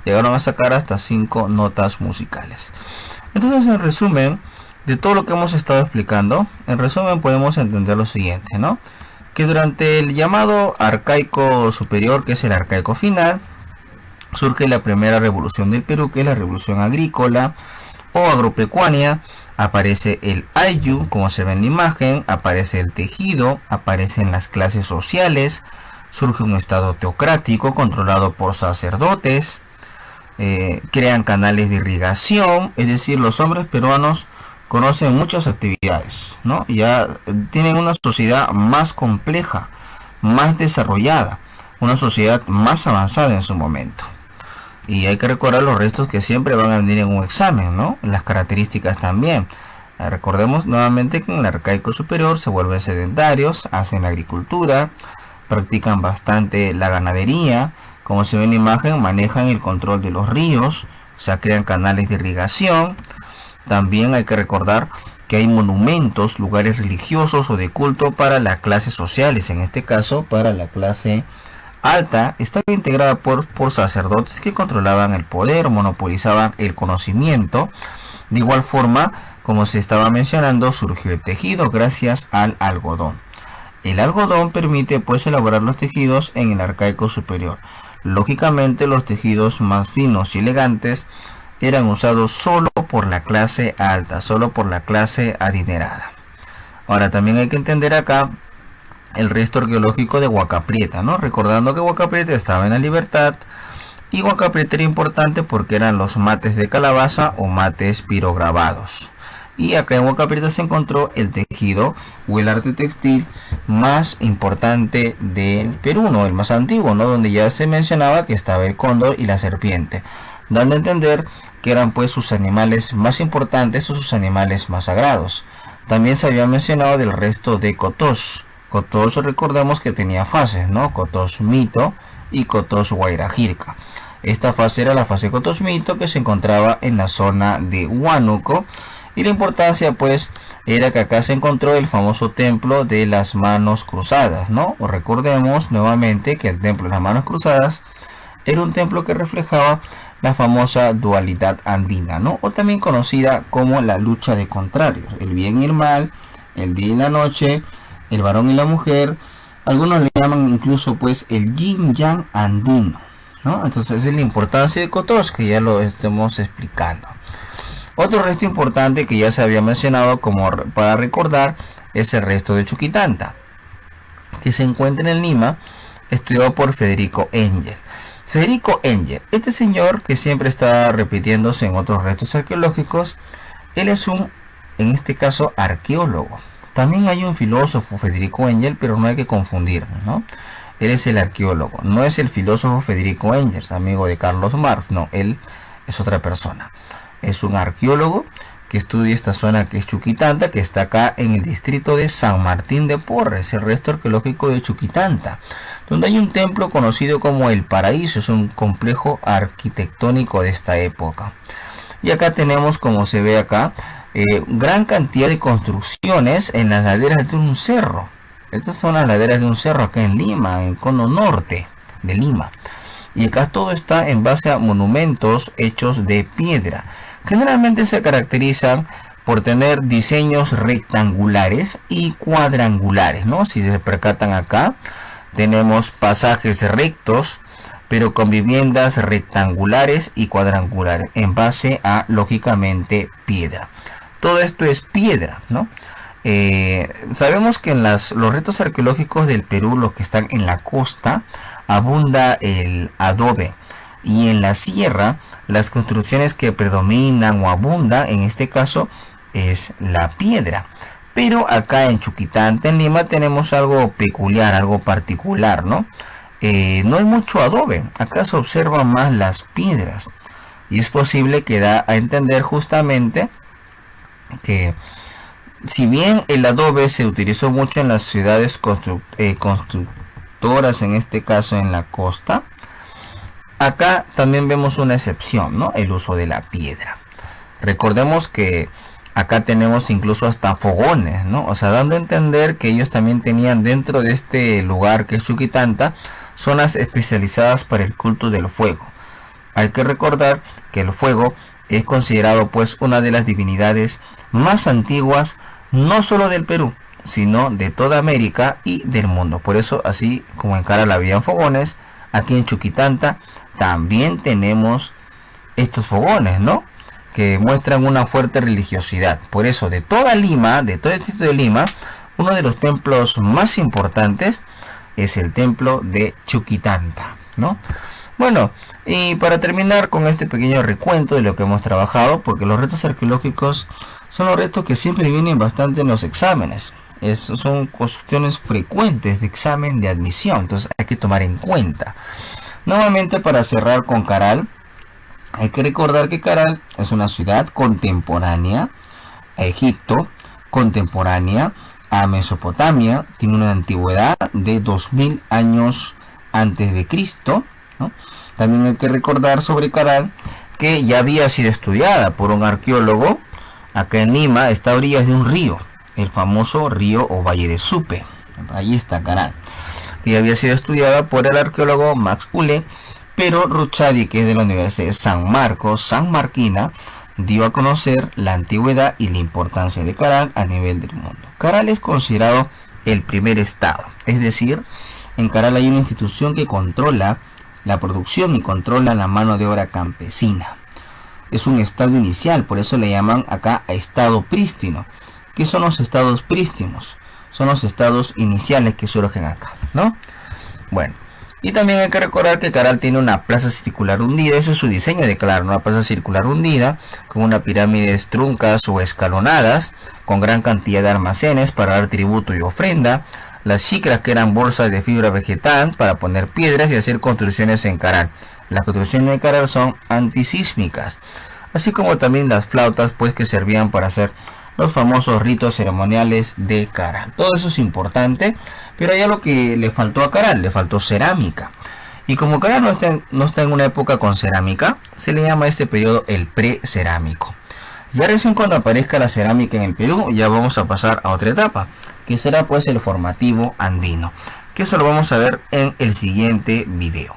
llegaron a sacar hasta 5 notas musicales. Entonces, en resumen de todo lo que hemos estado explicando, en resumen podemos entender lo siguiente, ¿no? Que durante el llamado arcaico superior, que es el arcaico final, surge la primera revolución del Perú, que es la revolución agrícola o agropecuaria. Aparece el ayllu, como se ve en la imagen, aparece el tejido, aparecen las clases sociales, surge un estado teocrático controlado por sacerdotes, crean canales de irrigación, es decir, los hombres peruanos conocen muchas actividades, ¿no? Ya tienen una sociedad más compleja, más desarrollada, una sociedad más avanzada en su momento. Y hay que recordar los restos que siempre van a venir en un examen, ¿no? Las características también. Recordemos nuevamente que en el arcaico superior se vuelven sedentarios, hacen la agricultura, practican bastante la ganadería. Como se ve en la imagen, manejan el control de los ríos, o sea, crean canales de irrigación. También hay que recordar que hay monumentos, lugares religiosos o de culto para las clases sociales, en este caso para la clase alta. Estaba integrada por sacerdotes que controlaban el poder, monopolizaban el conocimiento. De igual forma, como se estaba mencionando, surgió el tejido gracias al algodón. El algodón permite pues elaborar los tejidos en el arcaico superior. Lógicamente, los tejidos más finos y elegantes eran usados solo por la clase alta, solo por la clase adinerada. Ahora también hay que entender acá el resto arqueológico de Huaca Prieta, ¿no? Recordando que Huaca Prieta estaba en la Libertad, y Huaca Prieta era importante porque eran los mates de calabaza o mates pirograbados. Y acá en Huaca Prieta se encontró el tejido o el arte textil más importante del Perú, ¿no? El más antiguo, ¿no? Donde ya se mencionaba que estaba el cóndor y la serpiente, dando a entender que eran pues sus animales más importantes o sus animales más sagrados. También se había mencionado del resto de Cotos. Cotos, recordemos que tenía fases, ¿no? Cotos Mito y Cotos Guairajirca. Esta fase era la fase Cotos Mito, que se encontraba en la zona de Huánuco. Y la importancia pues era que acá se encontró el famoso templo de las manos cruzadas, ¿no? O recordemos nuevamente que el templo de las manos cruzadas era un templo que reflejaba la famosa dualidad andina, ¿no? O también conocida como la lucha de contrarios, el bien y el mal, el día y la noche, el varón y la mujer. Algunos le llaman incluso pues el yin yang andino, ¿no? Entonces es la importancia de Cotos, que ya lo estamos explicando. Otro resto importante que ya se había mencionado como para recordar es el resto de Chuquitanta, que se encuentra en Lima, estudiado por Federico Engel. Federico Engel, este señor que siempre está repitiéndose en otros restos arqueológicos, él es en este caso, arqueólogo. También hay un filósofo, Federico Engel, pero no hay que confundirnos, ¿no? Él es el arqueólogo, no es el filósofo Federico Engels, amigo de Carlos Marx, no, él es otra persona. Es un arqueólogo que estudia esta zona que es Chuquitanta, que está acá en el distrito de San Martín de Porres, el resto arqueológico de Chuquitanta, donde hay un templo conocido como el Paraíso. Es un complejo arquitectónico de esta época. Y acá tenemos, como se ve acá, gran cantidad de construcciones en las laderas de un cerro. Estas son las laderas de un cerro acá en Lima, en el cono norte de Lima. Y acá todo está en base a monumentos hechos de piedra. Generalmente se caracterizan por tener diseños rectangulares y cuadrangulares, ¿no? Si se percatan acá, tenemos pasajes rectos, pero con viviendas rectangulares y cuadrangulares, en base a, lógicamente, piedra. Todo esto es piedra, ¿no? Sabemos que en los restos arqueológicos del Perú, los que están en la costa, abunda el adobe. Y en la sierra, las construcciones que predominan o abundan, en este caso, es la piedra. Pero acá en Chuquitanta, en Lima, tenemos algo peculiar, algo particular, ¿no? No hay mucho adobe, acá se observan más las piedras. Y es posible que da a entender justamente que, si bien el adobe se utilizó mucho en las ciudades constructoras, en este caso en la costa, acá también vemos una excepción, ¿no? El uso de la piedra. Recordemos que acá tenemos incluso hasta fogones, ¿no? O sea, dando a entender que ellos también tenían dentro de este lugar que es Chuquitanta, zonas especializadas para el culto del fuego. Hay que recordar que el fuego es considerado pues una de las divinidades más antiguas, no solo del Perú, sino de toda América y del mundo. Por eso, así como en Caral habían fogones, aquí en Chuquitanta también tenemos estos fogones, ¿no? Que muestran una fuerte religiosidad. Por eso, de toda Lima, de todo el distrito de Lima, uno de los templos más importantes es el templo de Chuquitanta, ¿no? Bueno, y para terminar con este pequeño recuento de lo que hemos trabajado, porque los restos arqueológicos son los restos que siempre vienen bastante en los exámenes. Son cuestiones frecuentes de examen de admisión, entonces hay que tomar en cuenta. Nuevamente, para cerrar con Caral, hay que recordar que Caral es una ciudad contemporánea a Egipto, contemporánea a Mesopotamia, tiene una antigüedad de 2000 años antes de Cristo, ¿no? También hay que recordar sobre Caral que ya había sido estudiada por un arqueólogo. Acá en Lima está a orillas de un río, el famoso río o Valle de Supe. Ahí está Caral, que ya había sido estudiada por el arqueólogo Max Uhle, pero Ruchadi, que es de la Universidad de San Marcos, San Marquina, dio a conocer la antigüedad y la importancia de Caral a nivel del mundo. Caral es considerado el primer estado, es decir, en Caral hay una institución que controla la producción y controla la mano de obra campesina. Es un estado inicial, por eso le llaman acá estado prístino. ¿Qué son los estados prístinos? Son los estados iniciales que surgen acá, ¿no? Bueno, Y también hay que recordar que Caral tiene una plaza circular hundida, ese es su diseño de Caral, una plaza circular hundida con una pirámides truncas o escalonadas, con gran cantidad de almacenes para dar tributo y ofrenda, las xicras que eran bolsas de fibra vegetal para poner piedras y hacer construcciones en Caral. Las construcciones de Caral son antisísmicas, así como también las flautas pues que servían para hacer los famosos ritos ceremoniales de Caral. Todo eso es importante, pero hay algo que le faltó a Caral, le faltó cerámica. Y como Caral no está en una época con cerámica, se le llama a este periodo el precerámico. Ya recién cuando aparezca la cerámica en el Perú, ya vamos a pasar a otra etapa, que será pues el formativo andino, que eso lo vamos a ver en el siguiente video.